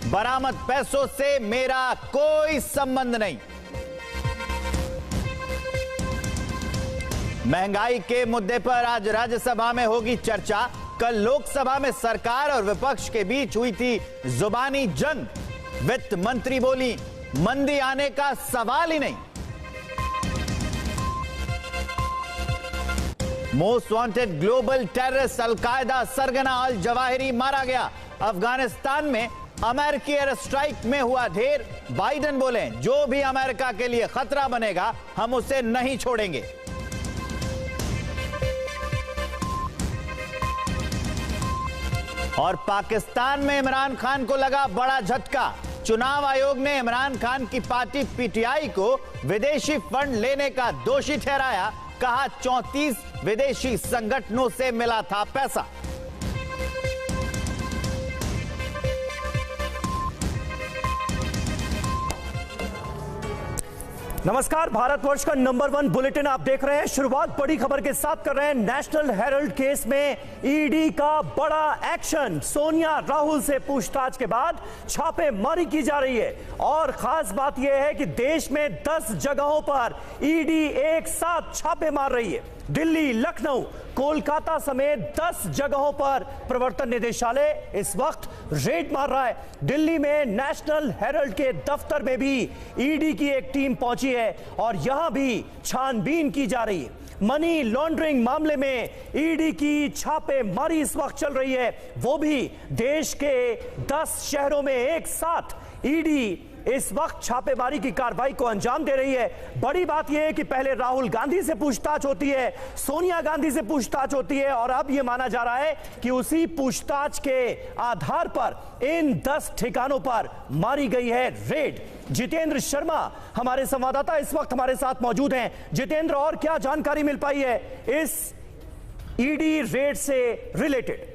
बरामद पैसों से मेरा कोई संबंध नहीं। महंगाई के मुद्दे पर आज राज्यसभा में होगी चर्चा। कल लोकसभा में सरकार और विपक्ष के बीच हुई थी जुबानी जंग। वित्त मंत्री बोली, मंदी आने का सवाल ही नहीं। Most wanted global terrorist al Qaeda सरगना अल जवाहिरी मारा गया। अफगानिस्तान में अमेरिकी एयर स्ट्राइक में हुआ ढेर। बाइडेन बोले, जो भी अमेरिका के लिए खतरा बनेगा हम उसे नहीं छोड़ेंगे। और पाकिस्तान में इमरान खान को लगा बड़ा झटका। चुनाव आयोग ने इमरान खान की पार्टी पीटीआई को विदेशी फंड लेने का दोषी ठहराया। कहा 34 विदेशी संगठनों से मिला था पैसा। नमस्कार, भारतवर्ष का नंबर 1 बुलेटिन आप देख रहे हैं। शुरुआत बड़ी खबर के साथ कर रहे हैं। नेशनल हेराल्ड केस में ईडी का बड़ा एक्शन। सोनिया राहुल से पूछताछ के बाद छापेमारी की जा रही है और खास बात यह है कि देश में 10 जगहों पर ईडी एक साथ छापे मार रही है। दिल्ली, लखनऊ, कोलकाता समेत 10 जगहों पर प्रवर्तन निदेशालय इस वक्त रेड मार रहा है। दिल्ली में नेशनल हेराल्ड के दफ्तर में भी ईडी की एक टीम पहुंची है और यहां भी छानबीन की जा रही है। मनी लॉन्ड्रिंग मामले में ईडी की छापेमारी इस वक्त चल रही है, वो भी देश के 10 शहरों में एक साथ ईडी इस वक्त छापेमारी की कार्रवाई को अंजाम दे रही है। बड़ी बात यह है कि पहले राहुल गांधी से पूछताछ होती है, सोनिया गांधी से पूछताछ होती है और अब यह माना जा रहा है कि उसी पूछताछ के आधार पर इन 10 ठिकानों पर मारी गई है रेड। जितेंद्र शर्मा हमारे संवाददाता इस वक्त हमारे साथ मौजूद हैं। जितेंद्र, और क्या जानकारी मिल पाई है इस ईडी रेड से रिलेटेड?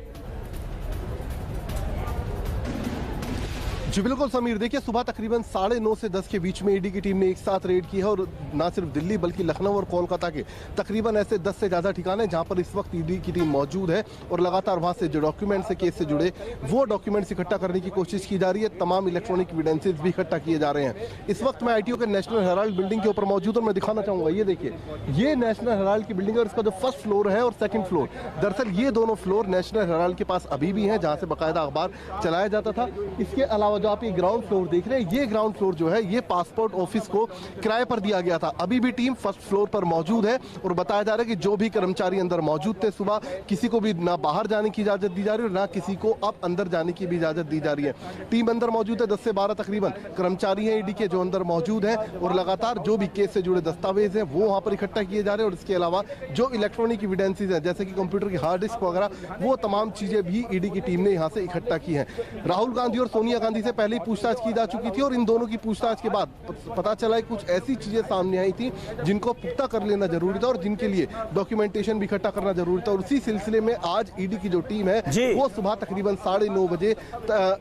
जी बिल्कुल समीर, देखिए सुबह तकरीबन 9:30 से 10 के बीच में ईडी की टीम ने एक साथ रेड की है और ना सिर्फ दिल्ली बल्कि लखनऊ और कोलकाता के तकरीबन ऐसे 10 से ज़्यादा ठिकाने जहां पर इस वक्त ईडी की टीम मौजूद है और लगातार वहां से जो डॉक्यूमेंट्स है केस से जुड़े वो डॉक्यूमेंट्स इकट्ठा करने की कोशिश की जा रही है। तमाम इलेक्ट्रॉनिक एविडेंसेस भी इकट्ठा किए जा रहे हैं। इस वक्त मैं आईटीओ के नेशनल हेराल्ड बिल्डिंग के ऊपर मौजूद और मैं दिखाना चाहूंगा, ये देखिए, ये नेशनल हेराल्ड की बिल्डिंग है और इसका जो फर्स्ट फ्लोर है और सेकंड फ्लोर, दरअसल ये दोनों फ्लोर नेशनल हेराल्ड के पास अभी भी हैं जहां से बाकायदा अखबार चलाया जाता था। इसके अलावा जो आप ये ग्राउंड फ्लोर देख रहे हैं, ये ग्राउंड फ्लोर जो है ये पासपोर्ट ऑफिस को किराए पर दिया गया था। अभी भी टीम फर्स्ट फ्लोर पर मौजूद है और बताया जा रहा है कि जो भी कर्मचारी अंदर मौजूद थे सुबह, किसी को भी ना बाहर जाने की इजाजत दी जा रही है और ना किसी को अब अंदर जाने की भी इजाजत दी जा रही है। टीम अंदर मौजूद है, 10 से 12 तकरीबन कर्मचारी हैं ईडी के जो अंदर मौजूद हैं और लगातार जो भी केस से जुड़े दस्तावेज हैं वो वहां पर इकट्ठा किए जा रहे हैं और इसके अलावा जो इलेक्ट्रॉनिक एविडेंसेज हैं जैसे कि कंप्यूटर की हार्ड डिस्क वगैरह, वो तमाम चीजें भी ईडी की टीम ने यहाँ से इकट्ठा की हैं। राहुल गांधी और सोनिया गांधी से पहले ही पूछताछ की जा चुकी थी और इन दोनों की पूछताछ के बाद पता चला है कुछ ऐसी चीजें सामने आई थी जिनको पुख्ता कर लेना जरूरी था और जिनके लिए डॉक्यूमेंटेशन भी इकट्ठा करना जरूरी था और उसी सिलसिले में आज ईडी की जो टीम है वो सुबह तकरीबन 9:30 बजे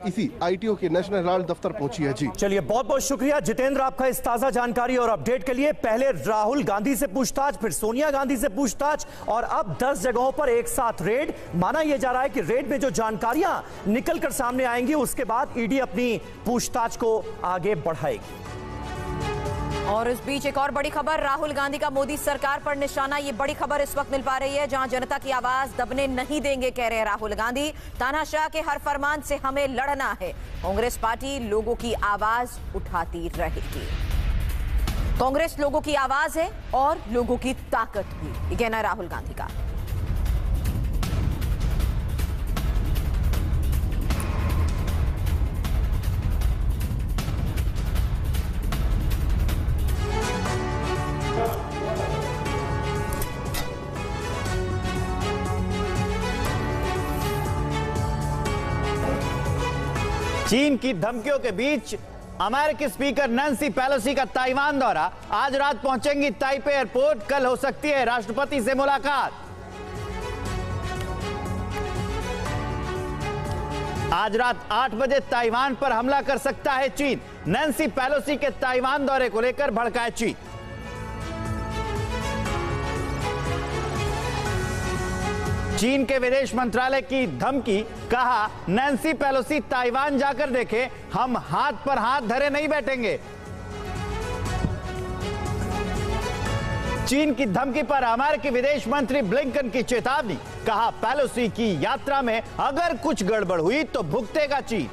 इसी आईटीओ के नेशनल हेराल्ड दफ्तर पहुंची है। जी चलिए, बहुत बहुत शुक्रिया जितेंद्र आपका इस ताजा जानकारी और अपडेट के लिए। पहले राहुल गांधी से पूछताछ, फिर सोनिया गांधी से पूछताछ और अब 10 जगहों पर एक साथ रेड। माना यह जा रहा है कि रेड में जो जानकारियां निकलकर सामने आएंगी उसके बाद ईडी अपनी पूछताछ को आगे बढ़ाएगी। और इस बीच एक और बड़ी खबर, राहुल गांधी का मोदी सरकार पर निशाना। ये बड़ी खबर इस वक्त मिल पा रही है जहां जनता की आवाज दबने नहीं देंगे, कह रहे हैं राहुल गांधी। तानाशाह के हर फरमान से हमें लड़ना है। कांग्रेस पार्टी लोगों की आवाज उठाती रहेगी। कांग्रेस लोगों की आवाज है और लोगों की ताकत भी, ये कहना है राहुल गांधी का। चीन की धमकियों के बीच अमेरिकी स्पीकर नैन्सी पेलोसी का ताइवान दौरा। आज रात पहुंचेंगी ताइपे एयरपोर्ट। कल हो सकती है राष्ट्रपति से मुलाकात। आज रात 8 बजे ताइवान पर हमला कर सकता है चीन। नैन्सी पेलोसी के ताइवान दौरे को लेकर भड़काए चीन। चीन के विदेश मंत्रालय की धमकी, कहा नैन्सी पेलोसी ताइवान जाकर देखें, हम हाथ पर हाथ धरे नहीं बैठेंगे। चीन की धमकी पर अमेरिकी विदेश मंत्री ब्लिंकन की चेतावनी, कहा पेलोसी की यात्रा में अगर कुछ गड़बड़ हुई तो भुगतेगा चीन।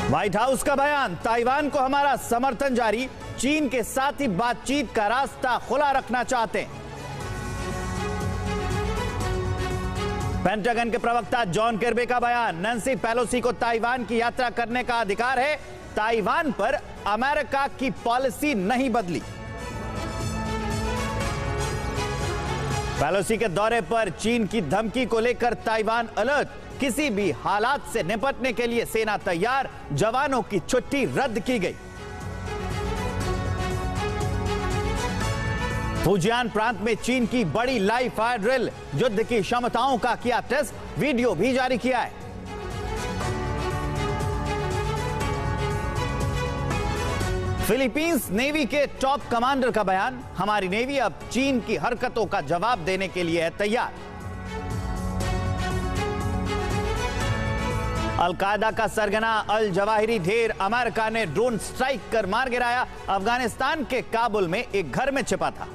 व्हाइट हाउस का बयान, ताइवान को हमारा समर्थन जारी, चीन के साथ ही बातचीत का रास्ता खुला रखना चाहते हैं। पेंटागन के प्रवक्ता जॉन किर्बी का बयान, नैन्सी पेलोसी को ताइवान की यात्रा करने का अधिकार है, ताइवान पर अमेरिका की पॉलिसी नहीं बदली। पेलोसी के दौरे पर चीन की धमकी को लेकर ताइवान अलर्ट, किसी भी हालात से निपटने के लिए सेना तैयार, जवानों की छुट्टी रद्द की गई। फुजियान प्रांत में चीन की बड़ी लाइव फायर ड्रिल, युद्ध की क्षमताओं का किया टेस्ट, वीडियो भी जारी किया है। फिलीपींस नेवी के टॉप कमांडर का बयान, हमारी नेवी अब चीन की हरकतों का जवाब देने के लिए है तैयार। अलकायदा का सरगना अल जवाहिरी ढेर अमेरिका ने ड्रोन स्ट्राइक कर मार गिराया, अफगानिस्तान के काबुल में एक घर में छिपा था।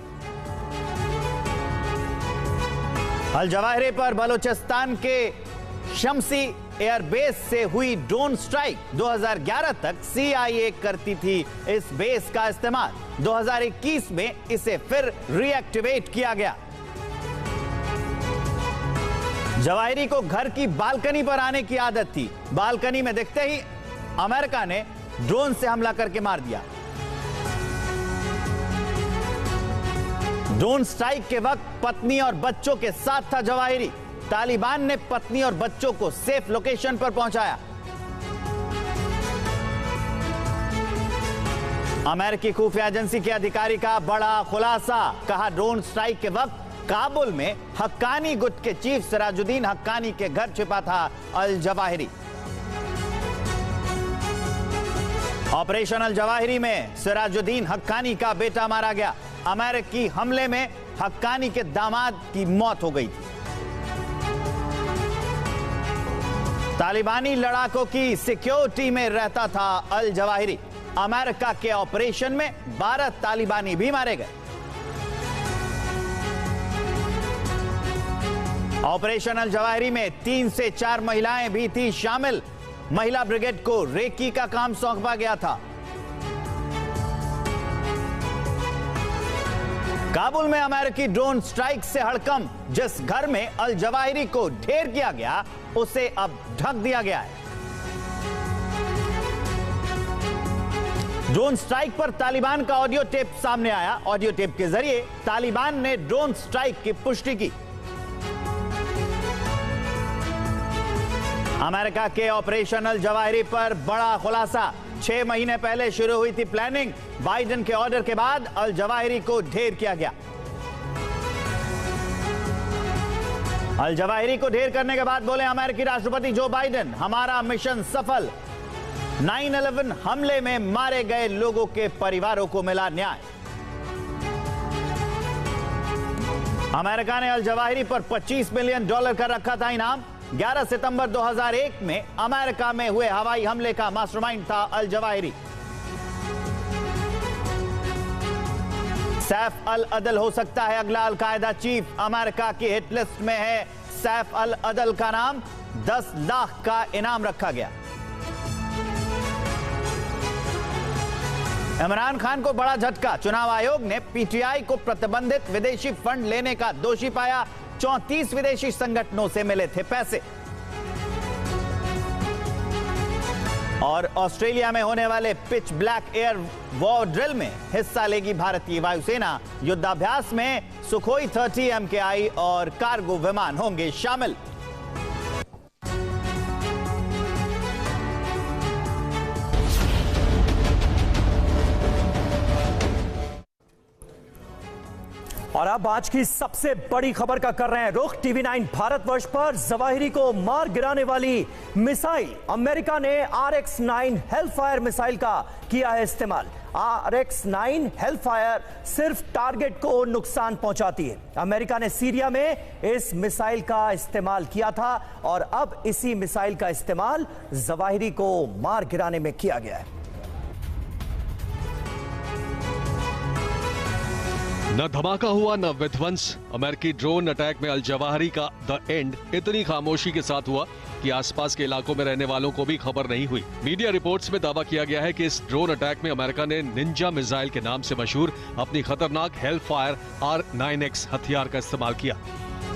अल जवाहिरी पर बलूचिस्तान के शम्सी एयरबेस से हुई ड्रोन स्ट्राइक, 2011 तक CIA करती थी इस बेस का इस्तेमाल, 2021 में इसे फिर रीएक्टिवेट किया गया। जवाहिरी को घर की बालकनी पर आने की आदत थी, बालकनी में दिखते ही अमेरिका ने ड्रोन से हमला करके मार दिया। ड्रोन स्ट्राइक के वक्त पत्नी और बच्चों के साथ था जवाहिरी, तालिबान ने पत्नी और बच्चों को सेफ लोकेशन पर पहुंचाया। अमेरिकी खुफिया एजेंसी के अधिकारी का बड़ा खुलासा, कहा ड्रोन स्ट्राइक के वक्त काबुल में हक्कानी गुट के चीफ सिराजुद्दीन हक्कानी के घर छिपा था al Zawahiri. Operation al Zawahiri में सिराजुद्दीन हक्कानी का बेटा मारा गया, अमेरिकी हमले में हक्कानी के दामाद की मौत हो गई थी। तालिबानी लड़ाकों की सिक्योरिटी में रहता था अल जवाहिरी, अमेरिका के ऑपरेशन में 12 तालिबानी भी मारे गए। ऑपरेशन अल जवाहिरी में 3 से 4 महिलाएं भी थी शामिल, महिला ब्रिगेड को रेकी का काम सौंपा गया था। काबुल में अमेरिकी ड्रोन स्ट्राइक से हड़कंप, जिस घर में अल जवाहिरी को ढेर किया गया उसे अब ढक दिया गया है। ड्रोन स्ट्राइक पर तालिबान का ऑडियो टेप सामने आया, ऑडियो टेप के जरिए तालिबान ने ड्रोन स्ट्राइक की पुष्टि की। अमेरिका के ऑपरेशन अल जवाहिरी पर बड़ा खुलासा, 6 महीने पहले शुरू हुई थी प्लानिंग, बाइडेन के ऑर्डर के बाद अल जवाहिरी को ढेर किया गया। अल जवाहिरी को ढेर करने के बाद बोले अमेरिकी राष्ट्रपति जो बाइडेन, हमारा मिशन सफल, 9/11 हमले में मारे गए लोगों के परिवारों को मिला न्याय। अमेरिका ने अल जवाहिरी पर $25 मिलियन का रखा था इनाम। 11 सितंबर 2001 में अमेरिका में हुए हवाई हमले का मास्टरमाइंड था अल जवाहिरी। सैफ अल अदल हो सकता है अगला अलकायदा चीफ, अमेरिका की हिट लिस्ट में है सैफ अल अदल का नाम, 10 लाख का इनाम रखा गया। इमरान खान को बड़ा झटका, चुनाव आयोग ने पीटीआई को प्रतिबंधित विदेशी फंड लेने का दोषी पाया, 34 विदेशी संगठनों से मिले थे पैसे। और ऑस्ट्रेलिया में होने वाले pitch black air war drill में हिस्सा लेगी भारतीय वायुसेना, युद्धाभ्यास में सुखोई 30 MKI और कार्गो विमान होंगे शामिल। और अब आज की सबसे बड़ी खबर का कर रहे हैं रुख, TV9 भारतवर्ष पर जवाहिरी को मार गिराने वाली मिसाइल, अमेरिका ने RX-9 हेलफायर मिसाइल का किया है इस्तेमाल। RX-9 हेलफायर सिर्फ टारगेट को नुकसान पहुंचाती है। अमेरिका ने सीरिया में इस मिसाइल का इस्तेमाल किया था और अब इसी मिसाइल का इस्तेमाल जवाहिरी को मार गिराने में किया गया है। न धमाका हुआ न विध्वंस। अमेरिकी ड्रोन अटैक में अल जवाहिरी का द एंड इतनी खामोशी के साथ हुआ कि आसपास के इलाकों में रहने वालों को भी खबर नहीं हुई। मीडिया रिपोर्ट्स में दावा किया गया है कि इस ड्रोन अटैक में अमेरिका ने निंजा मिसाइल के नाम से मशहूर अपनी खतरनाक हेलफायर R9X हथियार का इस्तेमाल किया।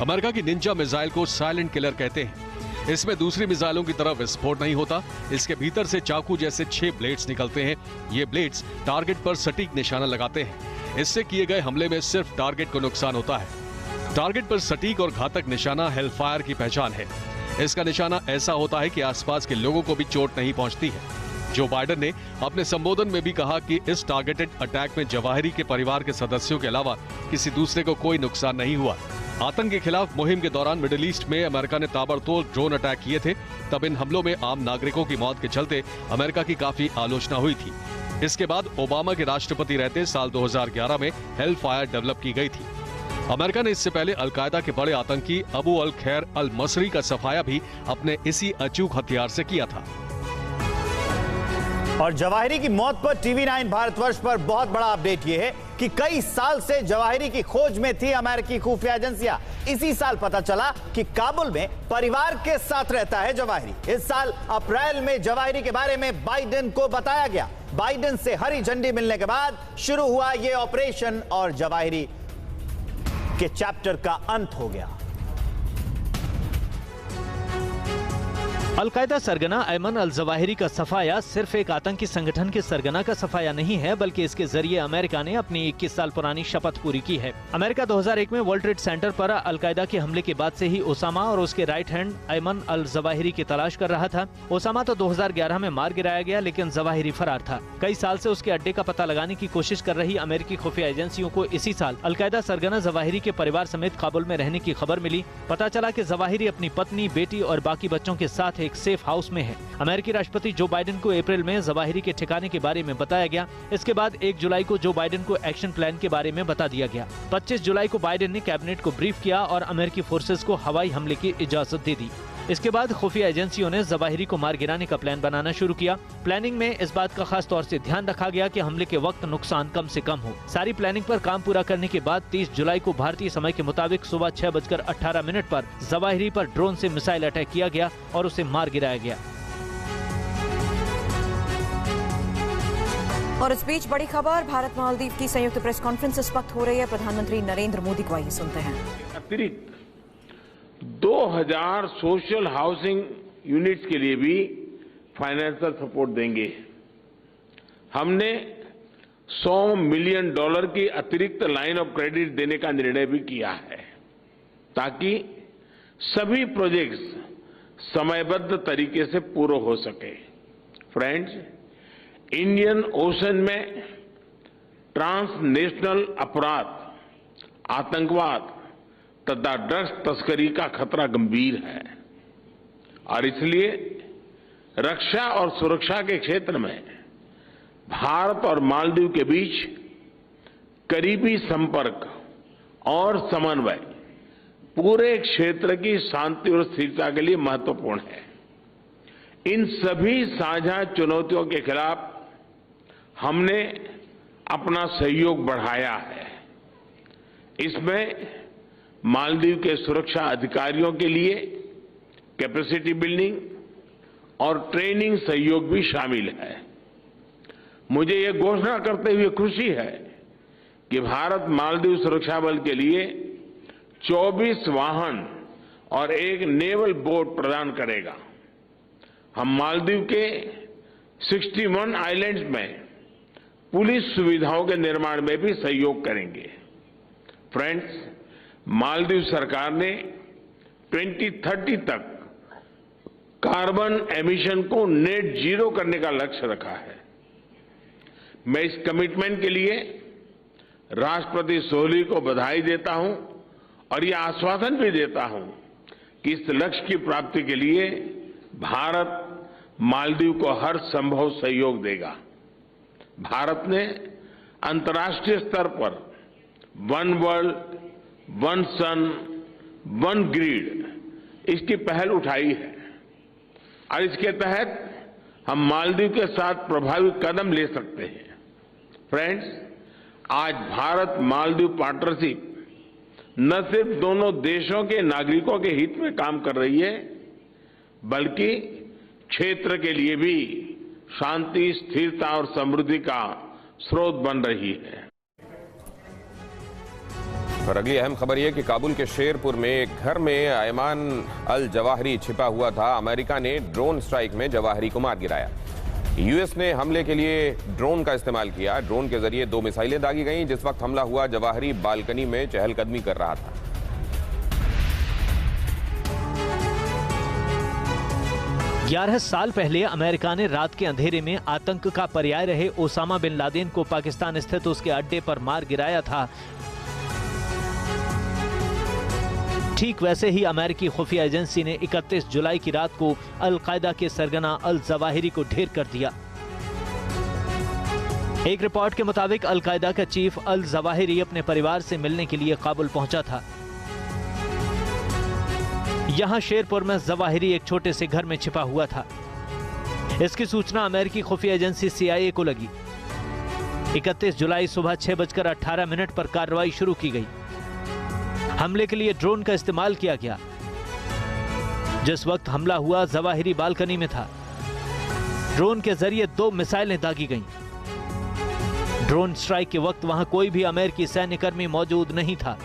अमेरिका की निंजा मिसाइल को साइलेंट किलर कहते हैं। इसमें दूसरी मिसाइलों की तरह विस्फोट नहीं होता। इसके भीतर से चाकू जैसे 6 ब्लेड्स निकलते हैं। ये ब्लेड्स टारगेट पर सटीक निशाना लगाते हैं। इससे किए गए हमले में सिर्फ टारगेट को नुकसान होता है। टारगेट पर सटीक और घातक निशाना हेलफायर की पहचान है। इसका निशाना ऐसा होता है कि आसपास के लोगों को भी चोट नहीं पहुंचती है। जो बाइडेन ने अपने संबोधन में भी कहा कि इस टारगेटेड अटैक में जवाहिरी के परिवार के सदस्यों के अलावा किसी दूसरे को कोई नुकसान नहीं हुआ। आतंक के खिलाफ मुहिम के दौरान मिडिल ईस्ट में अमेरिका ने ताबड़तोड़ ड्रोन अटैक किए थे। तब इन हमलों में आम नागरिकों की मौत के चलते अमेरिका की काफी आलोचना हुई थी। इसके बाद ओबामा के राष्ट्रपति रहते साल 2011 में हेलफायर डेवलप की गई थी। अमेरिका ने इससे पहले अलकायदा के बड़े आतंकी अबू अल खैर अल मसरी का सफाया भी अपने इसी अचूक हथियार से किया था। और जवाहिरी की मौत पर TV9 भारतवर्ष पर बहुत बड़ा अपडेट यह है कि कई साल से जवाहिरी की खोज में थी अमेरिकी खुफिया एजेंसियां। इसी साल पता चला कि काबुल में परिवार के साथ रहता है जवाहिरी। इस साल अप्रैल में जवाहिरी के बारे में बाइडेन को बताया गया। बाइडेन से हरी झंडी मिलने के बाद शुरू हुआ यह ऑपरेशन और जवाहिरी के चैप्टर का अंत हो गया। अलकायदा सरगना अयमन अल जवाहिरी का सफाया सिर्फ एक आतंकी संगठन के सरगना का सफाया नहीं है, बल्कि इसके जरिए अमेरिका ने अपनी 21 साल पुरानी शपथ पूरी की है। अमेरिका 2001 में वर्ल्ड ट्रेड सेंटर पर अलकायदा के हमले के बाद से ही ओसामा और उसके right hand Ayman al Zawahiri की तलाश कर रहा था। ओसामा तो 2011 में मार गिराया गया, लेकिन जवाहिरी फरार था। कई साल से उसके अड्डे का पता लगाने की कोशिश कर रही अमेरिकी खुफिया एजेंसियों को इसी साल अलकायदा सरगना जवाहिरी के परिवार समेत काबुल में रहने की खबर मिली। पता चला कि जवाहिरी अपनी पत्नी, बेटी और बाकी बच्चों के साथ एक सेफ हाउस में है। अमेरिकी राष्ट्रपति जो बाइडेन को अप्रैल में जवाहिरी के ठिकाने के बारे में बताया गया। इसके बाद 1 जुलाई को जो बाइडेन को एक्शन प्लान के बारे में बता दिया गया। 25 जुलाई को बाइडेन ने कैबिनेट को ब्रीफ किया और अमेरिकी फोर्सेस को हवाई हमले की इजाजत दे दी। इसके बाद खुफिया एजेंसियों ने जवाहिरी को मार गिराने का प्लान बनाना शुरू किया। प्लानिंग में इस बात का खास तौर से ध्यान रखा गया कि हमले के वक्त नुकसान कम से कम हो। सारी प्लानिंग पर काम पूरा करने के बाद 30 जुलाई को भारतीय समय के मुताबिक सुबह 6:18 पर जवाहिरी पर ड्रोन से मिसाइल अटैक किया गया और उसे मार गिराया गया। और इस बीच बड़ी खबर, भारत मालदीव की संयुक्त प्रेस कॉन्फ्रेंस इस वक्त हो रही है। प्रधानमंत्री नरेंद्र मोदी को आइए सुनते हैं। अतिरिक्त 2000 सोशल हाउसिंग यूनिट्स के लिए भी फाइनेंशियल सपोर्ट देंगे। हमने $100 मिलियन की अतिरिक्त लाइन ऑफ क्रेडिट देने का निर्णय भी किया है, ताकि सभी प्रोजेक्ट्स समयबद्ध तरीके से पूरे हो सके। फ्रेंड्स, इंडियन ओशन में ट्रांसनेशनल अपराध, आतंकवाद तथा ड्रग्स तस्करी का खतरा गंभीर है और इसलिए रक्षा और सुरक्षा के क्षेत्र में भारत और मालदीव के बीच करीबी संपर्क और समन्वय पूरे क्षेत्र की शांति और स्थिरता के लिए महत्वपूर्ण है। इन सभी साझा चुनौतियों के खिलाफ हमने अपना सहयोग बढ़ाया है। इसमें मालदीव के सुरक्षा अधिकारियों के लिए कैपेसिटी बिल्डिंग और ट्रेनिंग सहयोग भी शामिल है। मुझे ये घोषणा करते हुए खुशी है कि भारत मालदीव सुरक्षा बल के लिए 24 वाहन और एक नेवल बोट प्रदान करेगा। हम मालदीव के 61 आइलैंड्स में पुलिस सुविधाओं के निर्माण में भी सहयोग करेंगे। फ्रेंड्स, मालदीव सरकार ने 2030 तक कार्बन एमिशन को नेट जीरो करने का लक्ष्य रखा है। मैं इस कमिटमेंट के लिए राष्ट्रपति सोली को बधाई देता हूं और यह आश्वासन भी देता हूं कि इस लक्ष्य की प्राप्ति के लिए भारत मालदीव को हर संभव सहयोग देगा। भारत ने अंतर्राष्ट्रीय स्तर पर वन वर्ल्ड, वन सन, वन ग्रिड इसकी पहल उठाई है और इसके तहत हम मालदीव के साथ प्रभावी कदम ले सकते हैं। फ्रेंड्स, आज भारत मालदीव पार्टनरशिप न सिर्फ दोनों देशों के नागरिकों के हित में काम कर रही है, बल्कि क्षेत्र के लिए भी शांति, स्थिरता और समृद्धि का स्रोत बन रही है। और अगली अहम खबर यह कि काबुल के शेरपुर में एक घर में अयमान अल जवाहिरी छिपा हुआ था। अमेरिका ने ड्रोन स्ट्राइक में जवाहिरी को मार गिराया। यूएस ने हमले के लिए ड्रोन का इस्तेमाल किया। ड्रोन के जरिए 2 मिसाइलें दागी गईं। जिस वक्त हमला हुआ, जवाहिरी बालकनी में चहलकदमी कर रहा था। 11 साल पहले अमेरिका ने रात के अंधेरे में आतंक का पर्याय रहे ओसामा बिन लादेन को पाकिस्तान स्थित उसके अड्डे पर मार गिराया था। ठीक वैसे ही अमेरिकी खुफिया एजेंसी ने 31 जुलाई की रात को अल-कायदा के सरगना अल जवाहिरी को ढेर कर दिया। एक रिपोर्ट के मुताबिक अल-कायदा का चीफ अल जवाहिरी अपने परिवार से मिलने के लिए काबुल पहुंचा था। यहां शेरपुर में जवाहिरी एक छोटे से घर में छिपा हुआ था। इसकी सूचना अमेरिकी खुफिया एजेंसी CIA को लगी। 31 जुलाई सुबह 6:18 पर कार्रवाई शुरू की गई। हमले के लिए ड्रोन का इस्तेमाल किया गया। जिस वक्त हमला हुआ, जवाहिरी बालकनी में था। ड्रोन के जरिए 2 मिसाइलें दागी गईं। ड्रोन स्ट्राइक के वक्त वहां कोई भी अमेरिकी सैन्यकर्मी मौजूद नहीं था।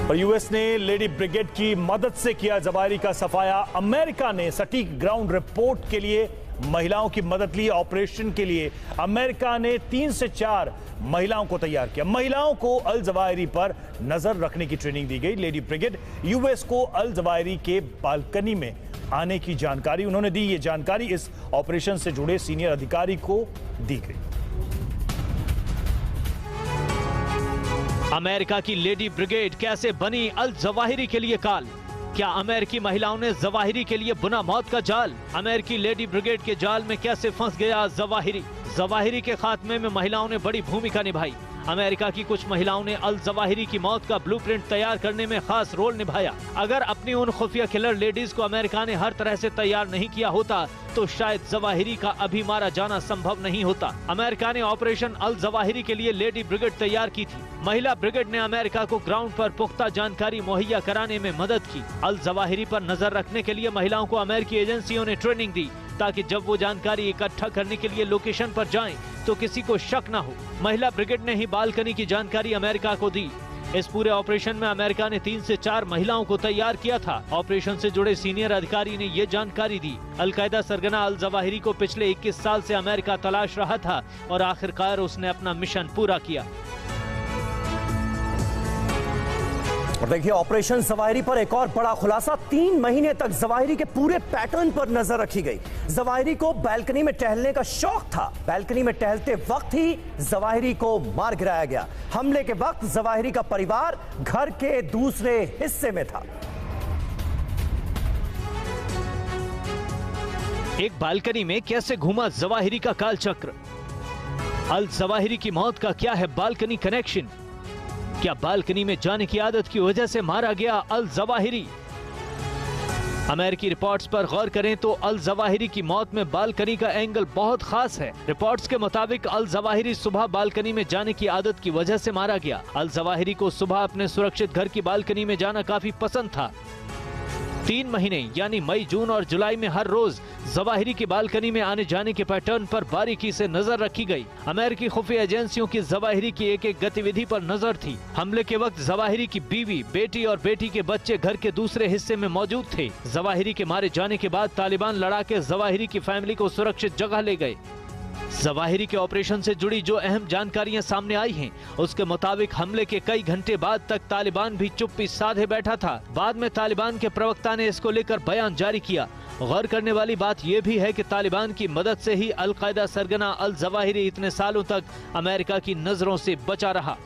और यूएस ने लेडी ब्रिगेड की मदद से किया जवाहिरी का सफाया। अमेरिका ने सटीक ग्राउंड रिपोर्ट के लिए महिलाओं की मदद ली। ऑपरेशन के लिए अमेरिका ने 3 से 4 महिलाओं को तैयार किया। महिलाओं को अल जवाहिरी पर नजर रखने की ट्रेनिंग दी गई। लेडी ब्रिगेड यूएस को अल जवाहिरी के बालकनी में आने की जानकारी उन्होंने दी। ये जानकारी इस ऑपरेशन से जुड़े सीनियर अधिकारी को दी गई। अमेरिका की लेडी ब्रिगेड कैसे बनी अल जवाहिरी के लिए काल? क्या अमेरिकी महिलाओं ने जवाहिरी के लिए बुना मौत का जाल? अमेरिकी लेडी ब्रिगेड के जाल में कैसे फंस गया जवाहिरी? जवाहिरी के खात्मे में महिलाओं ने बड़ी भूमिका निभाई। अमेरिका की कुछ महिलाओं ने अल जवाहिरी की मौत का ब्लूप्रिंट तैयार करने में खास रोल निभाया। अगर अपनी उन खुफिया किलर लेडीज को अमेरिका ने हर तरह से तैयार नहीं किया होता तो शायद जवाहिरी का अभी मारा जाना संभव नहीं होता। अमेरिका ने ऑपरेशन अल जवाहिरी के लिए लेडी ब्रिगेड तैयार की थी। महिला ब्रिगेड ने अमेरिका को ग्राउंड पर पुख्ता जानकारी मुहैया कराने में मदद की। अल जवाहिरी पर नजर रखने के लिए महिलाओं को अमेरिकी एजेंसियों ने ट्रेनिंग दी ताकि जब वो जानकारी इकट्ठा करने के लिए लोकेशन पर जाएं तो किसी को शक न हो। महिला ब्रिगेड ने ही बालकनी की जानकारी अमेरिका को दी। इस पूरे ऑपरेशन में अमेरिका ने 3 से 4 महिलाओं को तैयार किया था। ऑपरेशन से जुड़े सीनियर अधिकारी ने ये जानकारी दी। अल-कायदा सरगना अल जवाहिरी को पिछले 21 साल से अमेरिका तलाश रहा था और आखिरकार उसने अपना मिशन पूरा किया। और देखिए ऑपरेशन जवाहिरी पर एक और बड़ा खुलासा। 3 महीने तक जवाहिरी के पूरे पैटर्न पर नजर रखी गई। जवाहिरी को बालकनी में टहलने का शौक था। बालकनी में टहलते वक्त ही जवाहिरी को मार गिराया गया। हमले के वक्त जवाहिरी का परिवार घर के दूसरे हिस्से में था। एक बालकनी में कैसे घूमा जवाहिरी का कालचक्र? अल जवाहिरी की मौत का क्या है बालकनी कनेक्शन? क्या बालकनी में जाने की आदत की वजह से मारा गया अल जवाहिरी? अमेरिकी रिपोर्ट्स पर गौर करें तो अल जवाहिरी की मौत में बालकनी का एंगल बहुत खास है। रिपोर्ट्स के मुताबिक अल जवाहिरी सुबह बालकनी में जाने की आदत की वजह से मारा गया। अल जवाहिरी को सुबह अपने सुरक्षित घर की बालकनी में जाना काफी पसंद था। 3 महीने यानी मई, जून और जुलाई में हर रोज जवाहिरी की बालकनी में आने जाने के पैटर्न पर बारीकी से नजर रखी गई। अमेरिकी खुफिया एजेंसियों की जवाहिरी की एक एक गतिविधि पर नजर थी। हमले के वक्त जवाहिरी की बीवी, बेटी और बेटी के बच्चे घर के दूसरे हिस्से में मौजूद थे। जवाहिरी के मारे जाने के बाद तालिबान लड़ाके जवाहिरी की फैमिली को सुरक्षित जगह ले गए। जवाहिरी के ऑपरेशन से जुड़ी जो अहम जानकारियां सामने आई हैं, उसके मुताबिक हमले के कई घंटे बाद तक तालिबान भी चुप्पी साधे बैठा था। बाद में तालिबान के प्रवक्ता ने इसको लेकर बयान जारी किया। गौर करने वाली बात यह भी है कि तालिबान की मदद से ही अल-कायदा सरगना अल जवाहिरी इतने सालों तक अमेरिका की नजरों से बचा रहा।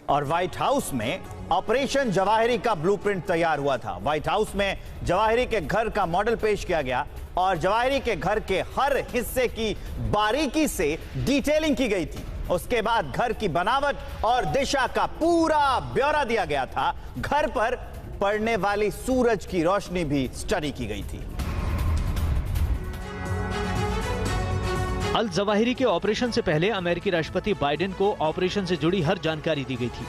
और व्हाइट हाउस में ऑपरेशन जवाहिरी का ब्लूप्रिंट तैयार हुआ था। व्हाइट हाउस में जवाहिरी के घर का मॉडल पेश किया गया और जवाहिरी के घर के हर हिस्से की बारीकी से डिटेलिंग की गई थी। उसके बाद घर की बनावट और दिशा का पूरा ब्यौरा दिया गया था। घर पर पड़ने वाली सूरज की रोशनी भी स्टडी की गई थी। अल जवाहिरी के ऑपरेशन से पहले अमेरिकी राष्ट्रपति बाइडेन को ऑपरेशन से जुड़ी हर जानकारी दी गई थी।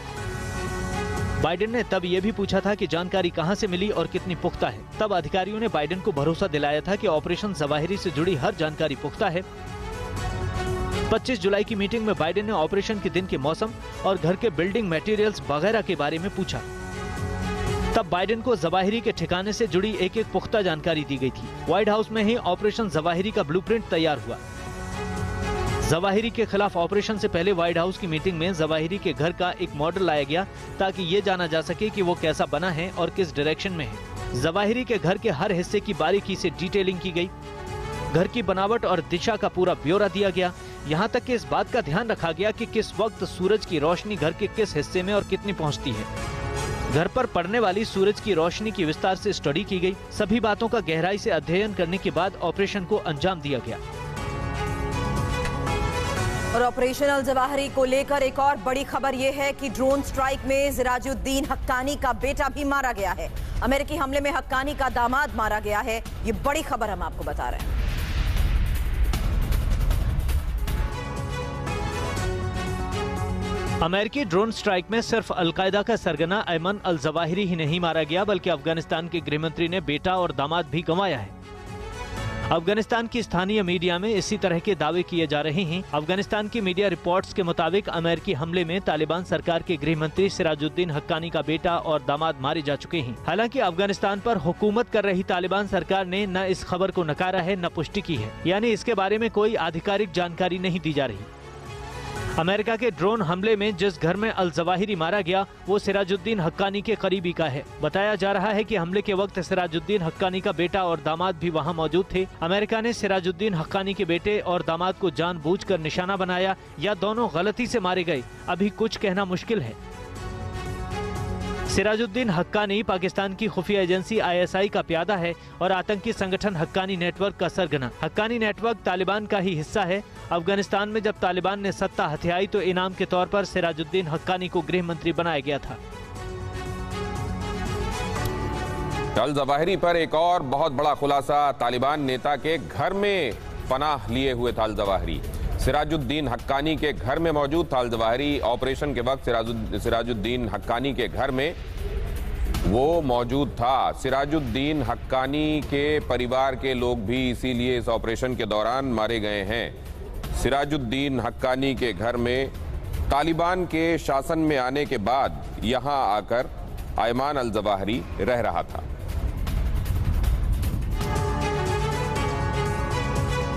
बाइडेन ने तब यह भी पूछा था कि जानकारी कहां से मिली और कितनी पुख्ता है। तब अधिकारियों ने बाइडेन को भरोसा दिलाया था कि ऑपरेशन जवाहिरी से जुड़ी हर जानकारी पुख्ता है। 25 जुलाई की मीटिंग में बाइडेन ने ऑपरेशन के दिन के मौसम और घर के बिल्डिंग मटेरियल्स वगैरह के बारे में पूछा। तब बाइडेन को जवाहिरी के ठिकाने से जुड़ी एक एक पुख्ता जानकारी दी गई थी। व्हाइट हाउस में ही ऑपरेशन जवाहिरी का ब्लूप्रिंट तैयार हुआ। जवाहिरी के खिलाफ ऑपरेशन से पहले व्हाइट हाउस की मीटिंग में जवाहिरी के घर का एक मॉडल लाया गया ताकि ये जाना जा सके कि वो कैसा बना है और किस डायरेक्शन में है। जवाहिरी के घर के हर हिस्से की बारीकी से डिटेलिंग की गई। घर की बनावट और दिशा का पूरा ब्यौरा दिया गया। यहाँ तक कि इस बात का ध्यान रखा गया कि किस वक्त सूरज की रोशनी घर के किस हिस्से में और कितनी पहुँचती है। घर पर पड़ने वाली सूरज की रोशनी की विस्तार से स्टडी की गई। सभी बातों का गहराई से अध्ययन करने के बाद ऑपरेशन को अंजाम दिया गया। और ऑपरेशन अल जवाहिरी को लेकर एक और बड़ी खबर यह है कि ड्रोन स्ट्राइक में सिराजुद्दीन हक्कानी का बेटा भी मारा गया है। अमेरिकी हमले में हक्कानी का दामाद मारा गया है। ये बड़ी खबर हम आपको बता रहे हैं। अमेरिकी ड्रोन स्ट्राइक में सिर्फ अलकायदा का सरगना अयमन अल जवाहिरी ही नहीं मारा गया, बल्कि अफगानिस्तान के गृहमंत्री ने बेटा और दामाद भी गंवाया है। अफगानिस्तान की स्थानीय मीडिया में इसी तरह के दावे किए जा रहे हैं। अफगानिस्तान की मीडिया रिपोर्ट्स के मुताबिक अमेरिकी हमले में तालिबान सरकार के गृहमंत्री सिराजुद्दीन हक्कानी का बेटा और दामाद मारे जा चुके हैं। हालांकि अफगानिस्तान पर हुकूमत कर रही तालिबान सरकार ने न इस खबर को नकारा है न पुष्टि की है, यानी इसके बारे में कोई आधिकारिक जानकारी नहीं दी जा रही। अमेरिका के ड्रोन हमले में जिस घर में अल जवाहिरी मारा गया वो सिराजुद्दीन हक्कानी के करीबी का है। बताया जा रहा है कि हमले के वक्त सिराजुद्दीन हक्कानी का बेटा और दामाद भी वहां मौजूद थे। अमेरिका ने सिराजुद्दीन हक्कानी के बेटे और दामाद को जानबूझकर निशाना बनाया या दोनों गलती से मारे गए, अभी कुछ कहना मुश्किल है। सिराजुद्दीन हक्कानी पाकिस्तान की खुफिया एजेंसी ISI का प्यादा है और आतंकी संगठन हक्कानी नेटवर्क का सरगना। हक्कानी नेटवर्क तालिबान का ही हिस्सा है। अफगानिस्तान में जब तालिबान ने सत्ता हथियाई तो इनाम के तौर पर सिराजुद्दीन हक्कानी को गृह मंत्री बनाया गया था। अल जवाहिरी पर एक और बहुत बड़ा खुलासा। तालिबान नेता के घर में पनाह लिए हुए था अल जवाहिरी। सिराजुद्दीन हक्कानी के घर में मौजूद था अल जवाहिरी। ऑपरेशन के वक्त सिराजुद्दीन हक्कानी के घर में वो मौजूद था। सिराजुद्दीन हक्कानी के परिवार के लोग भी इसीलिए इस ऑपरेशन के दौरान मारे गए हैं। सिराजुद्दीन हक्कानी के घर में तालिबान के शासन में आने के बाद यहां आकर अयमान अल जवाहिरी रह रहा था।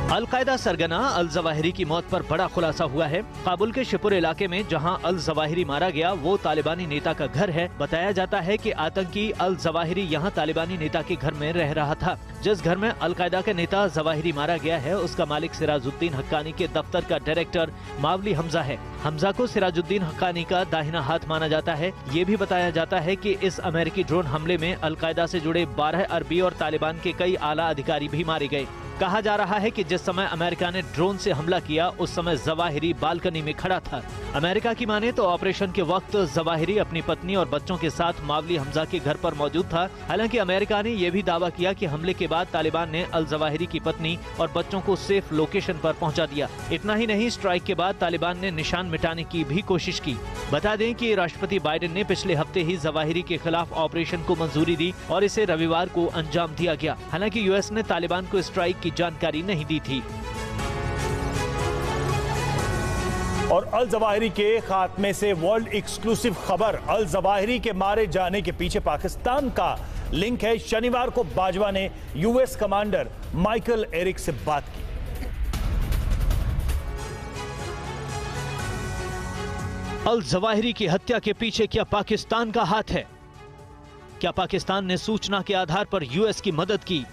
अलकायदा सरगना अल जवाहिरी की मौत पर बड़ा खुलासा हुआ है। काबुल के शिपुर इलाके में जहां अल जवाहिरी मारा गया वो तालिबानी नेता का घर है। बताया जाता है कि आतंकी अल जवाहिरी यहां तालिबानी नेता के घर में रह रहा था। जिस घर में अलकायदा के नेता जवाहिरी मारा गया है उसका मालिक सिराजुद्दीन हक्कानी के दफ्तर का डायरेक्टर मावली हमजा है। हमजा को सिराजुद्दीन हक्कानी का दाहिना हाथ माना जाता है। ये भी बताया जाता है कि इस अमेरिकी ड्रोन हमले में अलकायदा से जुड़े 12 अरबी और तालिबान के कई आला अधिकारी भी मारे गए। कहा जा रहा है कि जिस समय अमेरिका ने ड्रोन से हमला किया उस समय जवाहिरी बालकनी में खड़ा था। अमेरिका की माने तो ऑपरेशन के वक्त जवाहिरी अपनी पत्नी और बच्चों के साथ मावली हमजा के घर पर मौजूद था। हालांकि अमेरिका ने यह भी दावा किया कि हमले के बाद तालिबान ने अल जवाहिरी की पत्नी और बच्चों को सेफ लोकेशन पर पहुंचा दिया। इतना ही नहीं, स्ट्राइक के बाद तालिबान ने निशान मिटाने की भी कोशिश की। बता दें कि राष्ट्रपति बाइडेन ने पिछले हफ्ते ही जवाहिरी के खिलाफ ऑपरेशन को मंजूरी दी और इसे रविवार को अंजाम दिया गया। हालांकि यूएस ने तालिबान को स्ट्राइक की जानकारी नहीं दी थी। और अल जवाहिरी के खात्मे से वर्ल्ड एक्सक्लूसिव खबर। अल जवाहिरी के मारे जाने के पीछे पाकिस्तान का लिंक है। शनिवार को बाजवा ने यूएस कमांडर माइकल एरिक से बात की। अल जवाहिरी की हत्या के पीछे क्या पाकिस्तान का हाथ है? क्या पाकिस्तान ने सूचना के आधार पर यूएस की मदद की?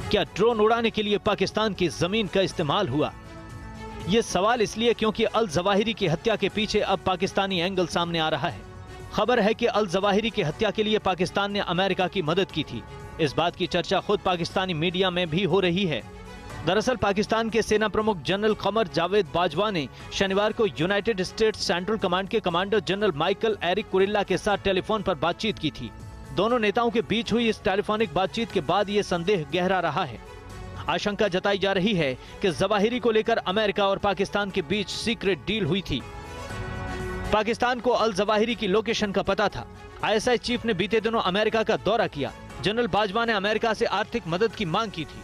क्या ड्रोन उड़ाने के लिए पाकिस्तान की जमीन का इस्तेमाल हुआ? यह सवाल इसलिए क्योंकि अल जवाहिरी की हत्या के पीछे अब पाकिस्तानी एंगल सामने आ रहा है। खबर है कि अल जवाहिरी की हत्या के लिए पाकिस्तान ने अमेरिका की मदद की थी। इस बात की चर्चा खुद पाकिस्तानी मीडिया में भी हो रही है। दरअसल पाकिस्तान के सेना प्रमुख जनरल कमर जावेद बाजवा ने शनिवार को यूनाइटेड स्टेट्स सेंट्रल कमांड के commander general Michael Erik Kurilla के साथ टेलीफोन पर बातचीत की थी। दोनों नेताओं के बीच हुई इस टेलीफोनिक बातचीत के बाद ये संदेह गहरा रहा है। आशंका जताई जा रही है कि जवाहिरी को लेकर अमेरिका और पाकिस्तान के बीच सीक्रेट डील हुई थी। पाकिस्तान को अल जवाहिरी की लोकेशन का पता था। ISI चीफ ने बीते दिनों अमेरिका का दौरा किया। जनरल बाजवा ने अमेरिका से आर्थिक मदद की मांग की थी।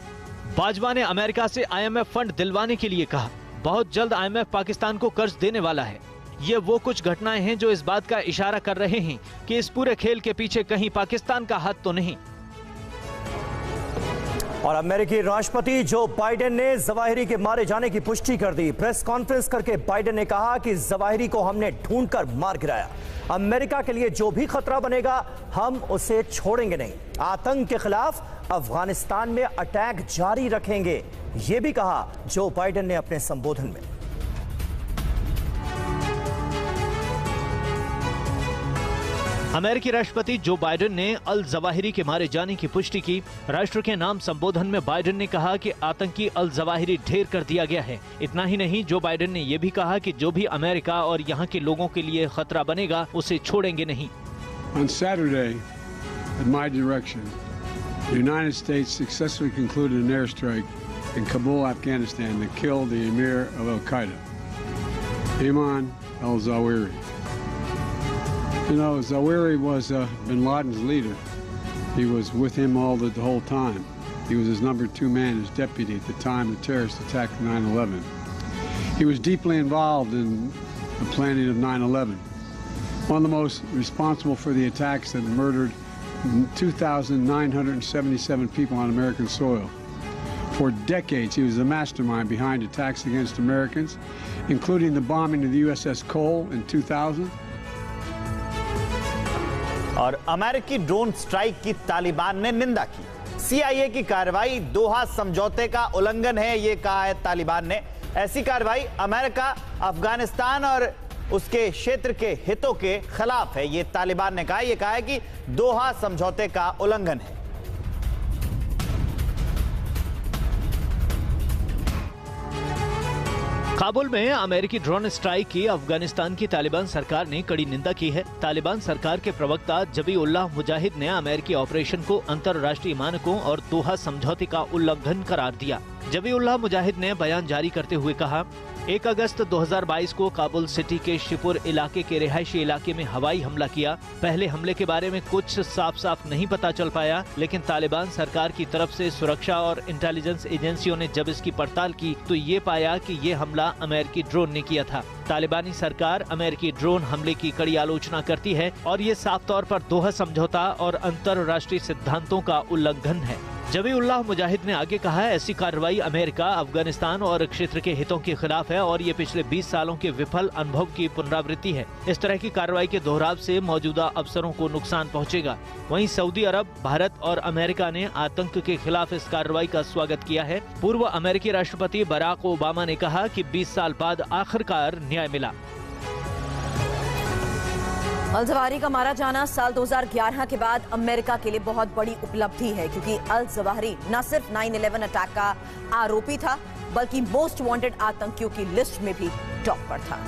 बाजवा ने अमेरिका से IMF फंड दिलवाने के लिए कहा। बहुत जल्द IMF पाकिस्तान को कर्ज देने वाला है। ये वो कुछ घटनाएं हैं जो इस बात का इशारा कर रहे हैं कि इस पूरे खेल के पीछे कहीं पाकिस्तान का हाथ तो नहीं। और अमेरिकी राष्ट्रपति जो बाइडेन ने जवाहिरी के मारे जाने की पुष्टि कर दी। प्रेस कॉन्फ्रेंस करके बाइडेन ने कहा कि जवाहिरी को हमने ढूंढकर मार गिराया। अमेरिका के लिए जो भी खतरा बनेगा हम उसे छोड़ेंगे नहीं। आतंक के खिलाफ अफगानिस्तान में अटैक जारी रखेंगे, ये भी कहा जो बाइडेन ने अपने संबोधन में। अमेरिकी राष्ट्रपति जो बाइडेन ने अल जवाहिरी के मारे जाने की पुष्टि की। राष्ट्र के नाम संबोधन में बाइडेन ने कहा कि आतंकी अल जवाहिरी ढेर कर दिया गया है। इतना ही नहीं, जो बाइडेन ने यह भी कहा कि जो भी अमेरिका और यहाँ के लोगों के लिए खतरा बनेगा उसे छोड़ेंगे नहीं। On Saturday, at my direction, the United States successfully concluded an airstrike in Kabul, Afghanistan that killed the emir of Al-Qaeda, Ayman al-Zawahiri. You know, Zawahiri was bin Laden's leader. He was with him the whole time. He was his number 2 man, his deputy at the time the terrorists attacked 9/11. He was deeply involved in the planning of 9/11. One of the most responsible for the attacks that murdered 2,977 people on American soil. For decades, he was the mastermind behind attacks against Americans, including the bombing of the USS Cole in 2000. और अमेरिकी drone strike की तालिबान ने निंदा की। CIA की कार्रवाई दोहा समझौते का उल्लंघन है, यह कहा है तालिबान ने। ऐसी कार्रवाई अमेरिका, अफगानिस्तान और उसके क्षेत्र के हितों के खिलाफ है, यह तालिबान ने कहा। यह कहा है कि दोहा समझौते का उल्लंघन है। काबुल में अमेरिकी ड्रोन स्ट्राइक की अफगानिस्तान की तालिबान सरकार ने कड़ी निंदा की है। तालिबान सरकार के प्रवक्ता जबीउल्लाह मुजाहिद ने अमेरिकी ऑपरेशन को अंतर्राष्ट्रीय मानकों और दोहा समझौते का उल्लंघन करार दिया। जबीउल्लाह मुजाहिद ने बयान जारी करते हुए कहा, 1 अगस्त 2022 को काबुल सिटी के शिपुर इलाके के रिहायशी इलाके में हवाई हमला किया। पहले हमले के बारे में कुछ साफ नहीं पता चल पाया, लेकिन तालिबान सरकार की तरफ से सुरक्षा और इंटेलिजेंस एजेंसियों ने जब इसकी पड़ताल की तो ये पाया कि ये हमला अमेरिकी ड्रोन ने किया था। तालिबानी सरकार अमेरिकी ड्रोन हमले की कड़ी आलोचना करती है और ये साफ तौर पर दोहा समझौता और अंतर्राष्ट्रीय सिद्धांतों का उल्लंघन है। जबीउल्लाह मुजाहिद ने आगे कहा, ऐसी कार्रवाई अमेरिका, अफगानिस्तान और क्षेत्र के हितों के खिलाफ है और ये पिछले 20 सालों के विफल अनुभव की पुनरावृत्ति है। इस तरह की कार्रवाई के दोहराव से मौजूदा अफसरों को नुकसान पहुंचेगा। वहीं सऊदी अरब, भारत और अमेरिका ने आतंक के खिलाफ इस कार्रवाई का स्वागत किया है। पूर्व अमेरिकी राष्ट्रपति बराक ओबामा ने कहा कि 20 साल बाद आखिरकार न्याय मिला। अल जवाहिरी का मारा जाना साल 2011 के बाद अमेरिका के लिए बहुत बड़ी उपलब्धि है, क्योंकि अल जवाहिरी न सिर्फ 9/11 अटैक का आरोपी था, बल्कि मोस्ट वांटेड आतंकियों की लिस्ट में भी टॉप पर था।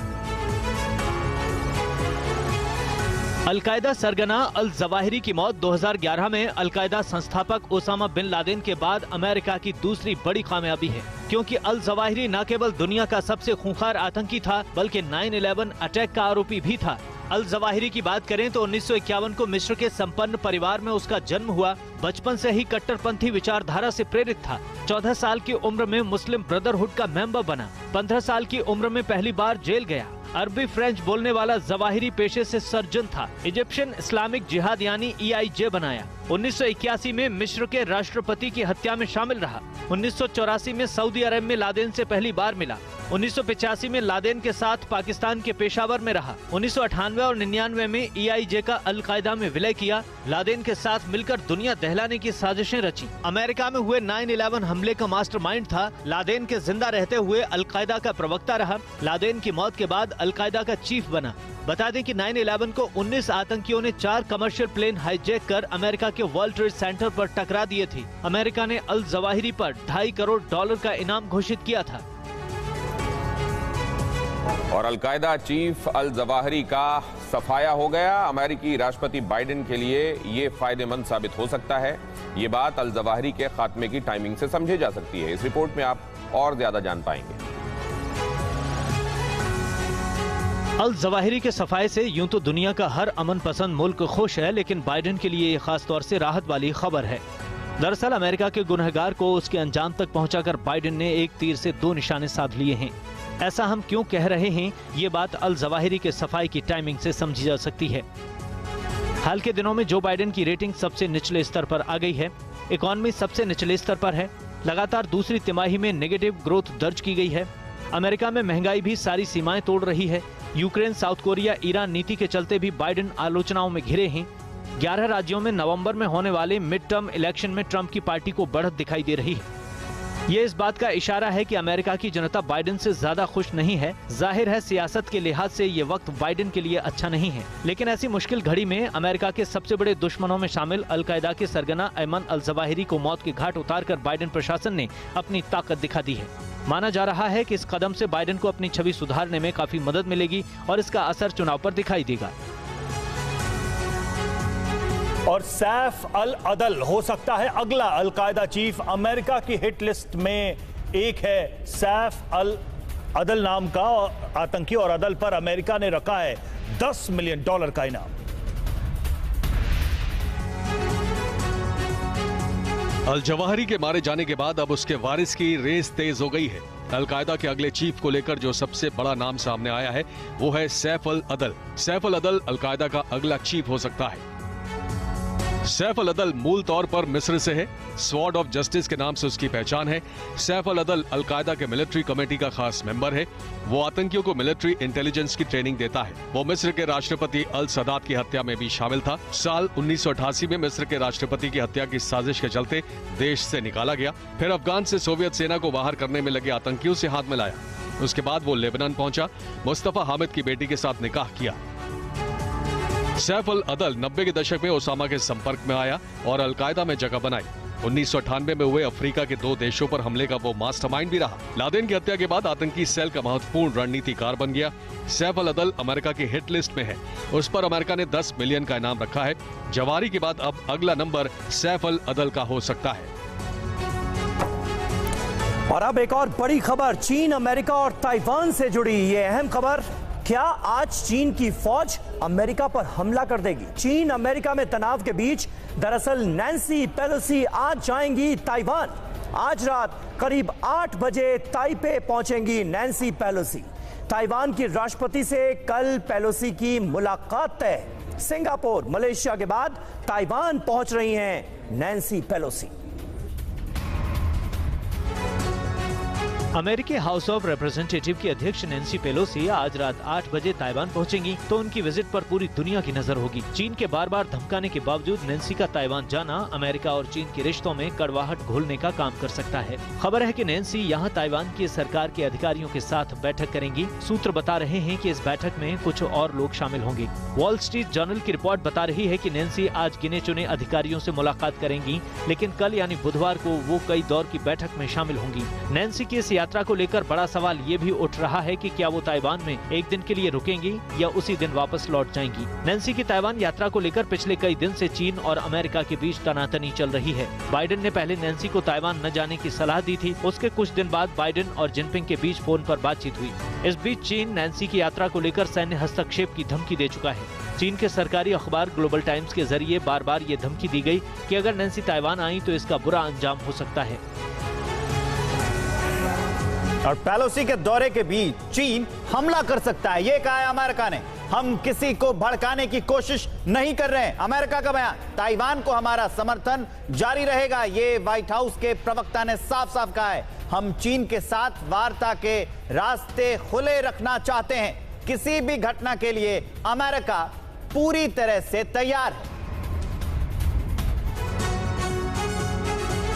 अलकायदा सरगना अल जवाहिरी की मौत 2011 में अलकायदा संस्थापक ओसामा बिन लादेन के बाद अमेरिका की दूसरी बड़ी कामयाबी है, क्योंकि अल जवाहिरी न केवल दुनिया का सबसे खूंखार आतंकी था, बल्कि 9/11 अटैक का आरोपी भी था। अल जवाहिरी की बात करें तो 1951 को मिस्र के संपन्न परिवार में उसका जन्म हुआ। बचपन से ही कट्टरपंथी विचारधारा से प्रेरित था। 14 साल की उम्र में मुस्लिम ब्रदरहुड का मेंबर बना। 15 साल की उम्र में पहली बार जेल गया। अरबी फ्रेंच बोलने वाला जवाहिरी पेशे से सर्जन था। इजिप्शियन इस्लामिक जिहाद यानी EIJ बनाया। 1981 में मिस्र के राष्ट्रपति की हत्या में शामिल रहा। 1984 में सऊदी अरब में लादेन से पहली बार मिला। 1985 में लादेन के साथ पाकिस्तान के पेशावर में रहा। 1998 और 99 में EIJ का अलकायदा में विलय किया। लादेन के साथ मिलकर दुनिया दहलाने की साजिशें रची। अमेरिका में हुए 9/11 हमले का मास्टरमाइंड था। लादेन के जिंदा रहते हुए अलकायदा का प्रवक्ता रहा। लादेन की मौत के बाद अलकायदा का चीफ बना। बता दें कि 9/11 को 19 आतंकियों ने 4 कमर्शियल प्लेन हाईजैक कर अमेरिका के वर्ल्ड ट्रेड सेंटर पर टकरा दिए थे। अमेरिका ने अल जवाहिरी पर $2.5 करोड़ का इनाम घोषित किया था। और अलकायदा चीफ अल जवाहिरी का सफाया हो गया। अमेरिकी राष्ट्रपति बाइडेन के लिए ये फायदेमंद साबित हो सकता है। ये बात अल जवाहिरी के खात्मे की टाइमिंग से समझी जा सकती है। इस रिपोर्ट में आप और ज्यादा जान पाएंगे। अल जवाहिरी के सफाये से यूं तो दुनिया का हर अमन पसंद मुल्क खुश है, लेकिन बाइडेन के लिए ये खास तौर से राहत वाली खबर है। दरअसल अमेरिका के गुनहगार को उसके अंजाम तक पहुंचाकर बाइडेन ने एक तीर से 2 निशाने साध लिए हैं। ऐसा हम क्यों कह रहे हैं, ये बात अल जवाहिरी के सफाई की टाइमिंग से समझी जा सकती है। हाल के दिनों में जो बाइडेन की रेटिंग सबसे निचले स्तर पर आ गई है। इकॉनमी सबसे निचले स्तर पर है। लगातार दूसरी तिमाही में नेगेटिव ग्रोथ दर्ज की गई है। अमेरिका में महंगाई भी सारी सीमाएं तोड़ रही है। यूक्रेन, साउथ कोरिया, ईरान नीति के चलते भी बाइडेन आलोचनाओं में घिरे हैं। 11 राज्यों में नवंबर में होने वाले मिड टर्म इलेक्शन में ट्रंप की पार्टी को बढ़त दिखाई दे रही है। ये इस बात का इशारा है कि अमेरिका की जनता बाइडेन से ज्यादा खुश नहीं है। जाहिर है सियासत के लिहाज से ये वक्त बाइडेन के लिए अच्छा नहीं है, लेकिन ऐसी मुश्किल घड़ी में अमेरिका के सबसे बड़े दुश्मनों में शामिल अलकायदा के सरगना अयमन अल जवाहिरी को मौत के घाट उतारकर बाइडेन प्रशासन ने अपनी ताकत दिखा दी है। माना जा रहा है कि इस कदम से बाइडेन को अपनी छवि सुधारने में काफी मदद मिलेगी और इसका असर चुनाव पर दिखाई देगा। और सैफ अल अदल हो सकता है अगला अलकायदा चीफ। अमेरिका की हिट लिस्ट में एक है सैफ अल अदल नाम का आतंकी, और अदल पर अमेरिका ने रखा है $10 मिलियन का इनाम। अल जवाहिरी के मारे जाने के बाद अब उसके वारिस की रेस तेज हो गई है। अलकायदा के अगले चीफ को लेकर जो सबसे बड़ा नाम सामने आया है वो है सैफ अल अदल। सैफ अल अदल अलकायदा का अगला चीफ हो सकता है। सैफ अल अदल मूल तौर पर मिस्र से है। स्वॉर्ड ऑफ जस्टिस के नाम से उसकी पहचान है। सैफ अल अदल अलकायदा के मिलिट्री कमेटी का खास मेंबर है। वो आतंकियों को मिलिट्री इंटेलिजेंस की ट्रेनिंग देता है। वो मिस्र के राष्ट्रपति अल सदात की हत्या में भी शामिल था। साल 1988 में मिस्र के राष्ट्रपति की हत्या की साजिश के चलते देश से निकाला गया। फिर अफगान से सोवियत सेना को बाहर करने में लगे आतंकियों से हाथ मिलाया। उसके बाद वो लेबनान पहुंचा। मुस्तफा हामिद की बेटी के साथ निकाह किया। सैफ अल अदल 90 के दशक में ओसामा के संपर्क में आया और अलकायदा में जगह बनाई। 1998 में हुए अफ्रीका के 2 देशों पर हमले का वो मास्टरमाइंड भी रहा। लादेन की हत्या के बाद आतंकी सेल का महत्वपूर्ण रणनीतिकार बन गया। सैफ अल अदल अमेरिका की हिट लिस्ट में है। उस पर अमेरिका ने $10 मिलियन का इनाम रखा है। जवाहिरी के बाद अब अगला नंबर सैफ अल अदल का हो सकता है। और अब एक और बड़ी खबर चीन, अमेरिका और ताइवान से जुड़ी ये अहम खबर। क्या आज चीन की फौज अमेरिका पर हमला कर देगी? चीन अमेरिका में तनाव के बीच दरअसल नैन्सी पेलोसी आज जाएंगी ताइवान। आज रात करीब 8 बजे ताइपे पहुंचेंगी नैन्सी पेलोसी। ताइवान की राष्ट्रपति से कल पेलोसी की मुलाकात तय। सिंगापुर, मलेशिया के बाद ताइवान पहुंच रही हैं नैन्सी पेलोसी। अमेरिकी हाउस ऑफ रिप्रेजेंटेटिव की अध्यक्ष नैन्सी पेलोसी आज रात 8 बजे ताइवान पहुंचेंगी, तो उनकी विजिट पर पूरी दुनिया की नजर होगी। चीन के बार बार धमकाने के बावजूद नैन्सी का ताइवान जाना अमेरिका और चीन के रिश्तों में कड़वाहट घोलने का काम कर सकता है। खबर है कि नैन्सी यहां ताइवान की सरकार के अधिकारियों के साथ बैठक करेंगी। सूत्र बता रहे हैं कि इस बैठक में कुछ और लोग शामिल होंगे। वॉल स्ट्रीट जर्नल की रिपोर्ट बता रही है कि नैन्सी आज गिने चुने अधिकारियों से मुलाकात करेंगी, लेकिन कल यानी बुधवार को वो कई दौर की बैठक में शामिल होंगी। नैन्सी की इस यात्रा को लेकर बड़ा सवाल ये भी उठ रहा है कि क्या वो ताइवान में एक दिन के लिए रुकेंगी या उसी दिन वापस लौट जाएंगी। नैन्सी की ताइवान यात्रा को लेकर पिछले कई दिन से चीन और अमेरिका के बीच तनातनी चल रही है। बाइडेन ने पहले नैन्सी को ताइवान न जाने की सलाह दी थी। उसके कुछ दिन बाद बाइडेन और जिनपिंग के बीच फोन पर बातचीत हुई। इस बीच चीन नैन्सी की यात्रा को लेकर सैन्य हस्तक्षेप की धमकी दे चुका है। चीन के सरकारी अखबार ग्लोबल टाइम्स के जरिए बार बार ये धमकी दी गई कि अगर नैन्सी ताइवान आई तो इसका बुरा अंजाम हो सकता है। और पेलोसी के दौरे के बीच चीन हमला कर सकता है, ये कहा है अमेरिका ने। हम किसी को भड़काने की कोशिश नहीं कर रहे हैं। अमेरिका का बयान, ताइवान को हमारा समर्थन जारी रहेगा, ये व्हाइट हाउस के प्रवक्ता ने साफ साफ कहा है। हम चीन के साथ वार्ता के रास्ते खुले रखना चाहते हैं। किसी भी घटना के लिए अमेरिका पूरी तरह से तैयार है।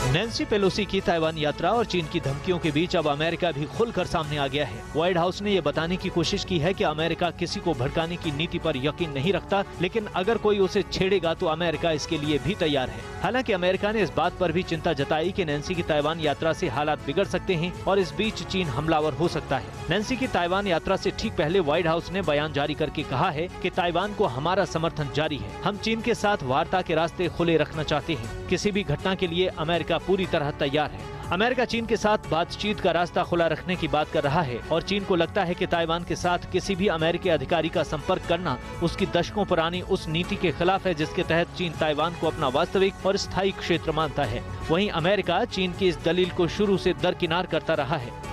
नैन्सी पेलोसी की ताइवान यात्रा और चीन की धमकियों के बीच अब अमेरिका भी खुलकर सामने आ गया है। व्हाइट हाउस ने यह बताने की कोशिश की है कि अमेरिका किसी को भड़काने की नीति पर यकीन नहीं रखता, लेकिन अगर कोई उसे छेड़ेगा तो अमेरिका इसके लिए भी तैयार है। हालांकि अमेरिका ने इस बात पर भी चिंता जताई कि नैन्सी की ताइवान यात्रा से हालात बिगड़ सकते हैं और इस बीच चीन हमलावर हो सकता है। नैन्सी की ताइवान यात्रा से ठीक पहले व्हाइट हाउस ने बयान जारी करके कहा है कि ताइवान को हमारा समर्थन जारी है। हम चीन के साथ वार्ता के रास्ते खुले रखना चाहते हैं। किसी भी घटना के लिए अमेरिका पूरी तरह तैयार है। अमेरिका चीन के साथ बातचीत का रास्ता खुला रखने की बात कर रहा है और चीन को लगता है कि ताइवान के साथ किसी भी अमेरिकी अधिकारी का संपर्क करना उसकी दशकों पुरानी उस नीति के खिलाफ है जिसके तहत चीन ताइवान को अपना वास्तविक और स्थायी क्षेत्र मानता है। वहीं अमेरिका चीन की इस दलील को शुरू से दरकिनार करता रहा है।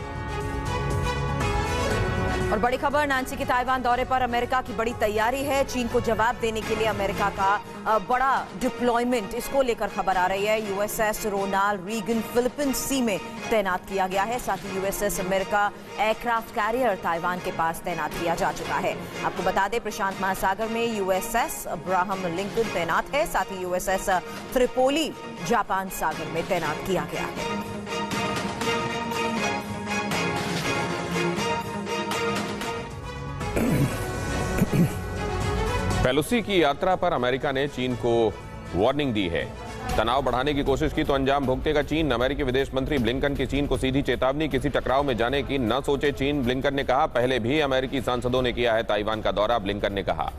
और बड़ी खबर, नैन्सी के ताइवान दौरे पर अमेरिका की बड़ी तैयारी है। चीन को जवाब देने के लिए अमेरिका का बड़ा डिप्लॉयमेंट, इसको लेकर खबर आ रही है। USS Ronald Reagan Philippines sea में तैनात किया गया है। साथ ही USS America aircraft carrier Taiwan के पास तैनात किया जा चुका है। आपको बता दें, प्रशांत महासागर में यूएसएस अब्राहम लिंकन तैनात है। साथ ही यूएसएस त्रिपोली जापान सागर में तैनात किया गया है। पेलोसी की यात्रा पर अमेरिका ने चीन को वार्निंग दी है। तनाव बढ़ाने की कोशिश की तो अंजाम भुगतेगा चीन। अमेरिकी विदेश मंत्री ब्लिंकन की चीन को सीधी चेतावनी, किसी टकराव में जाने की न सोचे चीन। ब्लिंकन ने कहा, पहले भी अमेरिकी सांसदों ने किया है ताइवान का दौरा। ब्लिंकन ने कहा,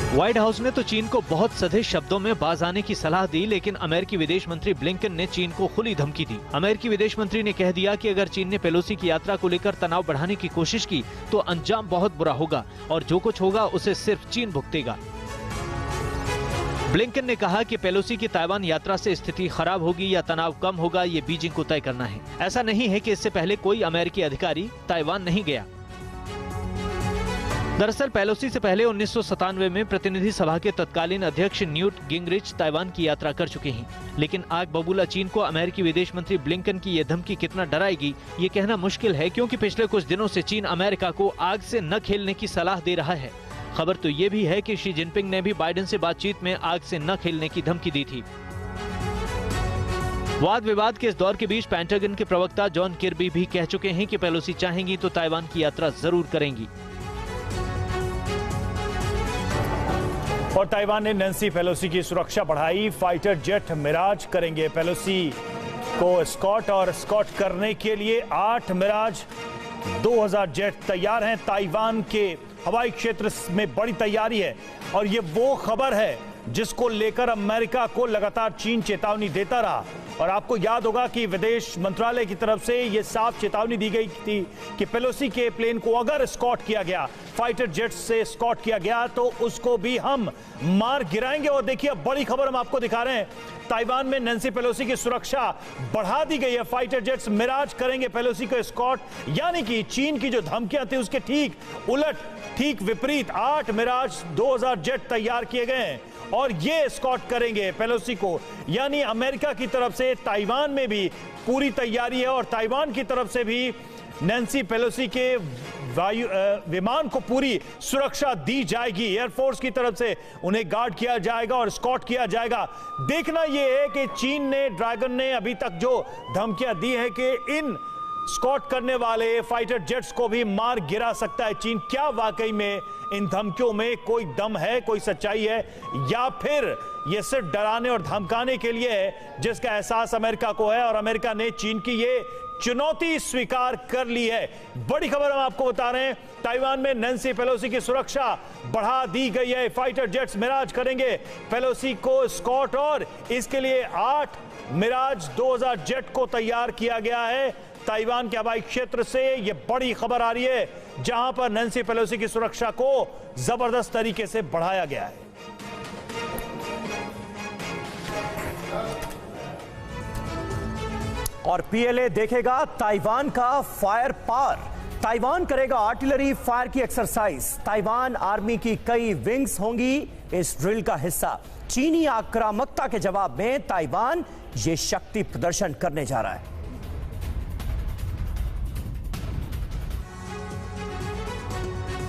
व्हाइट हाउस ने तो चीन को बहुत सधे शब्दों में बाज आने की सलाह दी, लेकिन अमेरिकी विदेश मंत्री ब्लिंकन ने चीन को खुली धमकी दी। अमेरिकी विदेश मंत्री ने कह दिया कि अगर चीन ने पेलोसी की यात्रा को लेकर तनाव बढ़ाने की कोशिश की तो अंजाम बहुत बुरा होगा और जो कुछ होगा उसे सिर्फ चीन भुगतेगा। ब्लिंकन ने कहा कि पेलोसी की ताइवान यात्रा से स्थिति खराब होगी या तनाव कम होगा, ये बीजिंग को तय करना है। ऐसा नहीं है कि इससे पहले कोई अमेरिकी अधिकारी ताइवान नहीं गया। दरअसल पेलोसी से पहले 1997 में प्रतिनिधि सभा के तत्कालीन अध्यक्ष न्यूट गिंगरिच ताइवान की यात्रा कर चुके हैं, लेकिन आग बबूला चीन को अमेरिकी विदेश मंत्री ब्लिंकन की यह धमकी कितना डराएगी ये कहना मुश्किल है, क्योंकि पिछले कुछ दिनों से चीन अमेरिका को आग से न खेलने की सलाह दे रहा है। खबर तो ये भी है कि शी जिनपिंग ने भी बाइडेन से बातचीत में आग से न खेलने की धमकी दी थी। वाद विवाद के इस दौर के बीच पेंटागन के प्रवक्ता जॉन किर्बी भी कह चुके हैं कि पेलोसी चाहेंगी तो ताइवान की यात्रा जरूर करेंगी। और ताइवान ने नैन्सी पेलोसी की सुरक्षा बढ़ाई, फाइटर जेट मिराज करेंगे पेलोसी को स्कॉट, और स्कॉट करने के लिए 8 मिराज 2000 जेट तैयार हैं। ताइवान के हवाई क्षेत्र में बड़ी तैयारी है और ये वो खबर है जिसको लेकर अमेरिका को लगातार चीन चेतावनी देता रहा। और आपको याद होगा कि विदेश मंत्रालय की तरफ से यह साफ चेतावनी दी गई थी कि पेलोसी के प्लेन को अगर स्कॉट किया गया, फाइटर जेट से स्कॉट किया गया, तो उसको भी हम मार गिराएंगे। और देखिए, अब बड़ी खबर हम आपको दिखा रहे हैं, ताइवान में नैन्सी पेलोसी की सुरक्षा बढ़ा दी गई है। फाइटर जेट्स मिराज करेंगे पेलोसी को स्कॉट, यानी कि चीन की जो धमकियां थी उसके ठीक उलट, ठीक विपरीत 8 मिराज 2000 जेट तैयार किए गए हैं और ये स्कॉट करेंगे पेलोसी को। यानी अमेरिका की तरफ से ताइवान में भी पूरी तैयारी है और ताइवान की तरफ से भी नैन्सी पेलोसी के विमान को पूरी सुरक्षा दी जाएगी। एयरफोर्स की तरफ से उन्हें गार्ड किया जाएगा और स्कॉट किया जाएगा। देखना यह है कि चीन ने, ड्रैगन ने अभी तक जो धमकियां दी है कि इन स्कॉट करने वाले फाइटर जेट्स को भी मार गिरा सकता है चीन, क्या वाकई में इन धमकियों में कोई दम है, कोई सच्चाई है, या फिर ये सिर्फ डराने और धमकाने के लिए है जिसका एहसास अमेरिका को है और अमेरिका ने चीन की ये चुनौती स्वीकार कर ली है। बड़ी खबर हम आपको बता रहे हैं, ताइवान में नैन्सी पेलोसी की सुरक्षा बढ़ा दी गई है। फाइटर जेट्स मिराज करेंगे पेलोसी को स्कॉट और इसके लिए 8 मिराज 2000 जेट को तैयार किया गया है। ताइवान के हवाई क्षेत्र से यह बड़ी खबर आ रही है जहां पर नैन्सी पेलोसी की सुरक्षा को जबरदस्त तरीके से बढ़ाया गया है। और पीएलए देखेगा ताइवान का फायर पावर। ताइवान करेगा आर्टिलरी फायर की एक्सरसाइज। ताइवान आर्मी की कई विंग्स होंगी इस ड्रिल का हिस्सा। चीनी आक्रामकता के जवाब में ताइवान ये शक्ति प्रदर्शन करने जा रहा है।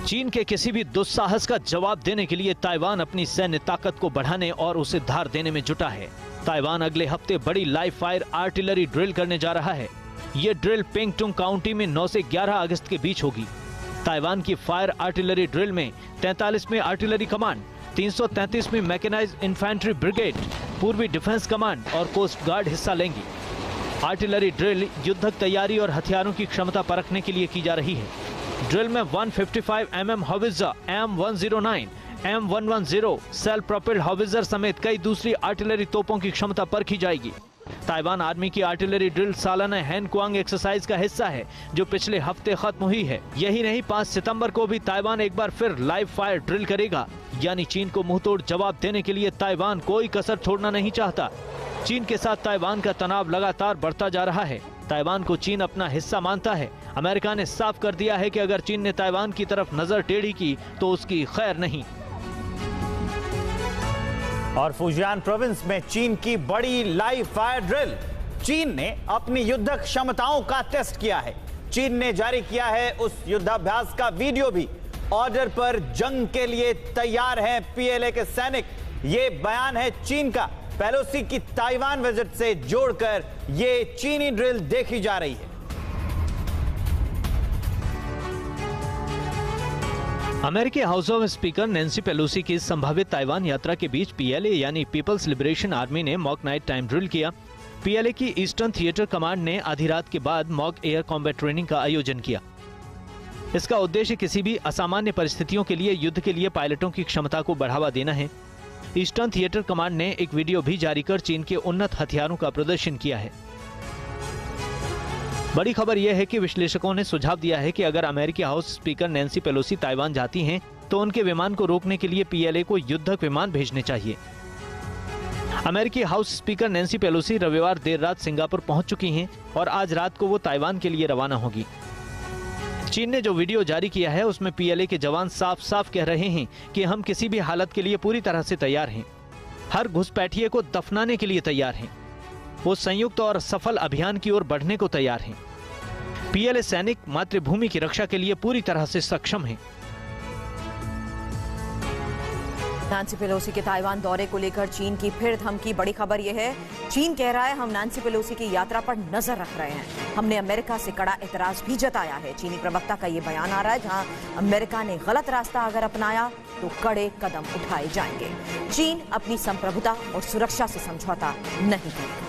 चीन के किसी भी दुस्साहस का जवाब देने के लिए ताइवान अपनी सैन्य ताकत को बढ़ाने और उसे धार देने में जुटा है। ताइवान अगले हफ्ते बड़ी लाइव फायर आर्टिलरी ड्रिल करने जा रहा है। ये ड्रिल पिंगटुंग काउंटी में 9 से 11 अगस्त के बीच होगी। ताइवान की फायर आर्टिलरी ड्रिल में 43वीं आर्टिलरी कमांड, 333वीं मैकेनाइज्ड इन्फेंट्री ब्रिगेड, पूर्वी डिफेंस कमांड और कोस्ट गार्ड हिस्सा लेंगी। आर्टिलरी ड्रिल युद्धक तैयारी और हथियारों की क्षमता परखने के लिए की जा रही है। ड्रिल में 155 mm howitzer, M109, M110 self propelled howitzer समेत कई दूसरी आर्टिलरी तोपों की क्षमता परखी जाएगी। ताइवान आर्मी की आर्टिलरी ड्रिल सालाना हैनकुआंग एक्सरसाइज का हिस्सा है जो पिछले हफ्ते खत्म हुई है। यही नहीं, 5 सितंबर को भी ताइवान एक बार फिर लाइव फायर ड्रिल करेगा। यानी चीन को मुंहतोड़ जवाब देने के लिए ताइवान कोई कसर छोड़ना नहीं चाहता। चीन के साथ ताइवान का तनाव लगातार बढ़ता जा रहा है। ताइवान को चीन अपना हिस्सा मानता है। अमेरिका ने साफ कर दिया है कि अगर चीन ने ताइवान की तरफ नजर टेढ़ी की तो उसकी खैर नहीं। और फुजियान प्रोविंस में चीन की बड़ी लाइव फायर ड्रिल। चीन ने अपनी युद्धक क्षमताओं का टेस्ट किया है। चीन ने जारी किया है उस युद्धाभ्यास का वीडियो भी। ऑर्डर पर जंग के लिए तैयार हैं पीएलए के सैनिक। ये बयान है चीन का। पेलोसी की ताइवान विजिट से जोड़कर ये चीनी ड्रिल देखी जा रही है। अमेरिकी house of speaker Nancy Pelosi की संभावित ताइवान यात्रा के बीच पीएलए यानी पीपल्स लिबरेशन आर्मी ने मॉक नाइट टाइम ड्रिल किया। पीएलए की ईस्टर्न थिएटर कमांड ने आधी रात के बाद मॉक एयर कॉम्बैट ट्रेनिंग का आयोजन किया। इसका उद्देश्य किसी भी असामान्य परिस्थितियों के लिए युद्ध के लिए पायलटों की क्षमता को बढ़ावा देना है। ईस्टर्न थिएटर कमांड ने एक वीडियो भी जारी कर चीन के उन्नत हथियारों का प्रदर्शन किया है। बड़ी खबर यह है कि विश्लेषकों ने सुझाव दिया है कि अगर अमेरिकी house speaker Nancy Pelosi Taiwan जाती हैं, तो उनके विमान को रोकने के लिए पीएलए को युद्धक विमान भेजने चाहिए। अमेरिकी हाउस स्पीकर नैन्सी पेलोसी रविवार देर रात सिंगापुर पहुंच चुकी हैं और आज रात को वो ताइवान के लिए रवाना होगी। चीन ने जो वीडियो जारी किया है उसमें पीएलए के जवान साफ साफ कह रहे हैं कि हम किसी भी हालत के लिए पूरी तरह से तैयार हैं। हर घुसपैठिए को दफनाने के लिए तैयार हैं। वो संयुक्त और सफल अभियान की ओर बढ़ने को तैयार हैं। पीएलए सैनिक मातृभूमि की रक्षा के लिए पूरी तरह से सक्षम हैं। नैन्सी पेलोसी के ताइवान दौरे को लेकर चीन की फिर धमकी। बड़ी खबर यह है, चीन कह रहा है हम नैन्सी पेलोसी की यात्रा पर नजर रख रहे हैं। हमने अमेरिका से कड़ा एतराज भी जताया है। चीनी प्रवक्ता का ये बयान आ रहा है, जहां अमेरिका ने गलत रास्ता अगर अपनाया तो कड़े कदम उठाए जाएंगे। चीन अपनी संप्रभुता और सुरक्षा से समझौता नहीं करेगा।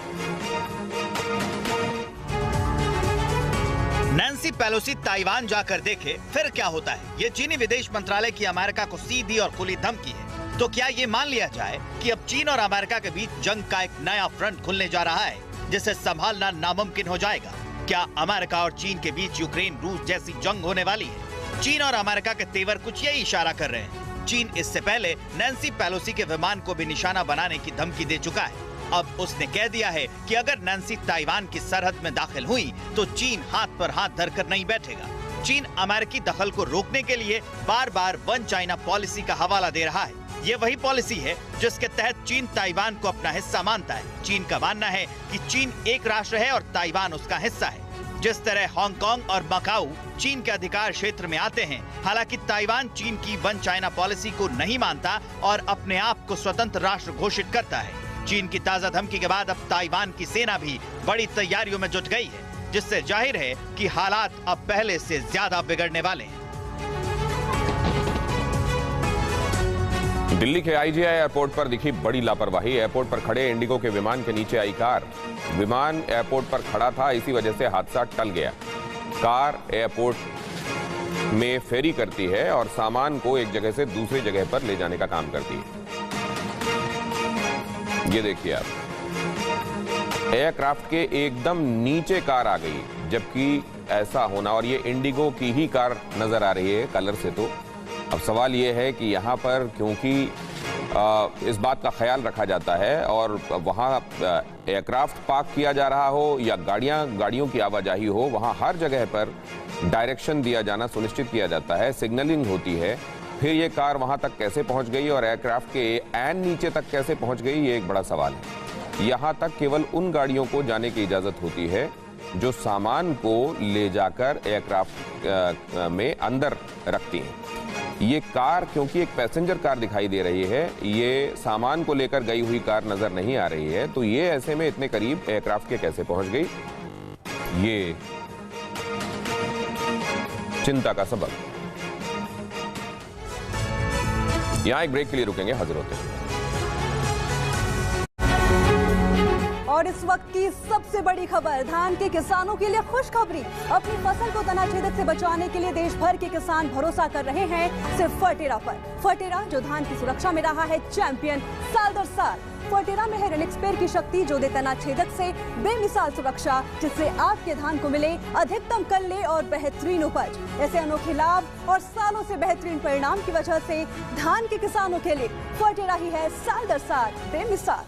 नैन्सी पेलोसी ताइवान जाकर देखे फिर क्या होता है। ये चीनी विदेश मंत्रालय की अमेरिका को सीधी और खुली धमकी है। तो क्या ये मान लिया जाए कि अब चीन और अमेरिका के बीच जंग का एक नया फ्रंट खुलने जा रहा है, जिसे संभालना नामुमकिन हो जाएगा? क्या अमेरिका और चीन के बीच यूक्रेन रूस जैसी जंग होने वाली है? चीन और अमेरिका के तेवर कुछ यही इशारा कर रहे हैं। चीन इससे पहले नैन्सी पेलोसी के विमान को भी निशाना बनाने की धमकी दे चुका है। अब उसने कह दिया है कि अगर नैन्सी ताइवान की सरहद में दाखिल हुई तो चीन हाथ पर हाथ धरकर नहीं बैठेगा। चीन अमेरिकी दखल को रोकने के लिए बार बार वन चाइना पॉलिसी का हवाला दे रहा है। ये वही पॉलिसी है जिसके तहत चीन ताइवान को अपना हिस्सा मानता है। चीन का मानना है कि चीन एक राष्ट्र है और ताइवान उसका हिस्सा है। जिस तरह हांगकांग और मकाऊ चीन के अधिकार क्षेत्र में आते हैं, हालांकि ताइवान चीन की वन चाइना पॉलिसी को नहीं मानता और अपने आप को स्वतंत्र राष्ट्र घोषित करता है। चीन की ताजा धमकी के बाद अब ताइवान की सेना भी बड़ी तैयारियों में जुट गई है, जिससे जाहिर है कि हालात अब पहले से ज्यादा बिगड़ने वाले हैं। दिल्ली के आईजीआई एयरपोर्ट पर दिखी बड़ी लापरवाही। एयरपोर्ट पर खड़े इंडिगो के विमान के नीचे आई कार। विमान एयरपोर्ट पर खड़ा था, इसी वजह से हादसा टल गया। कार एयरपोर्ट में फेरी करती है और सामान को एक जगह से दूसरी जगह पर ले जाने का काम करती है। ये देखिए आप, एयरक्राफ्ट के एकदम नीचे कार आ गई, जबकि ऐसा होना, और ये इंडिगो की ही कार नजर आ रही है कलर से। तो अब सवाल ये है कि यहाँ पर क्योंकि इस बात का ख्याल रखा जाता है और वहाँ एयरक्राफ्ट पार्क किया जा रहा हो या गाड़ियों की आवाजाही हो, वहाँ हर जगह पर डायरेक्शन दिया जाना सुनिश्चित किया जाता है, सिग्नलिंग होती है। फिर ये कार वहाँ तक कैसे पहुँच गई और एयरक्राफ्ट के एन नीचे तक कैसे पहुँच गई, ये एक बड़ा सवाल है। यहाँ तक केवल उन गाड़ियों को जाने की इजाज़त होती है जो सामान को ले जाकर एयरक्राफ्ट में अंदर रखती हैं। ये कार क्योंकि एक पैसेंजर कार दिखाई दे रही है, ये सामान को लेकर गई हुई कार नजर नहीं आ रही है, तो ये ऐसे में इतने करीब एयरक्राफ्ट के कैसे पहुंच गई, ये चिंता का सबब। यहां एक ब्रेक के लिए रुकेंगे, हाजिर होते हैं। और इस वक्त की सबसे बड़ी खबर, धान के किसानों के लिए खुशखबरी। अपनी फसल को तनाछेदक से बचाने के लिए देश भर के किसान भरोसा कर रहे हैं सिर्फ फर्टेरा पर। फर्टेरा जो धान की सुरक्षा में रहा है चैंपियन साल दर साल। फर्टेरा में है रेनिक्सपेर की शक्ति जो दे तनाछेदक से बेमिसाल सुरक्षा, जिससे आपके धान को मिले अधिकतम कल्ले और बेहतरीन उपज। ऐसे अनोखे लाभ और सालों से बेहतरीन परिणाम की वजह से धान के किसानों के लिए फर्टेरा ही है साल दर साल बेमिसाल।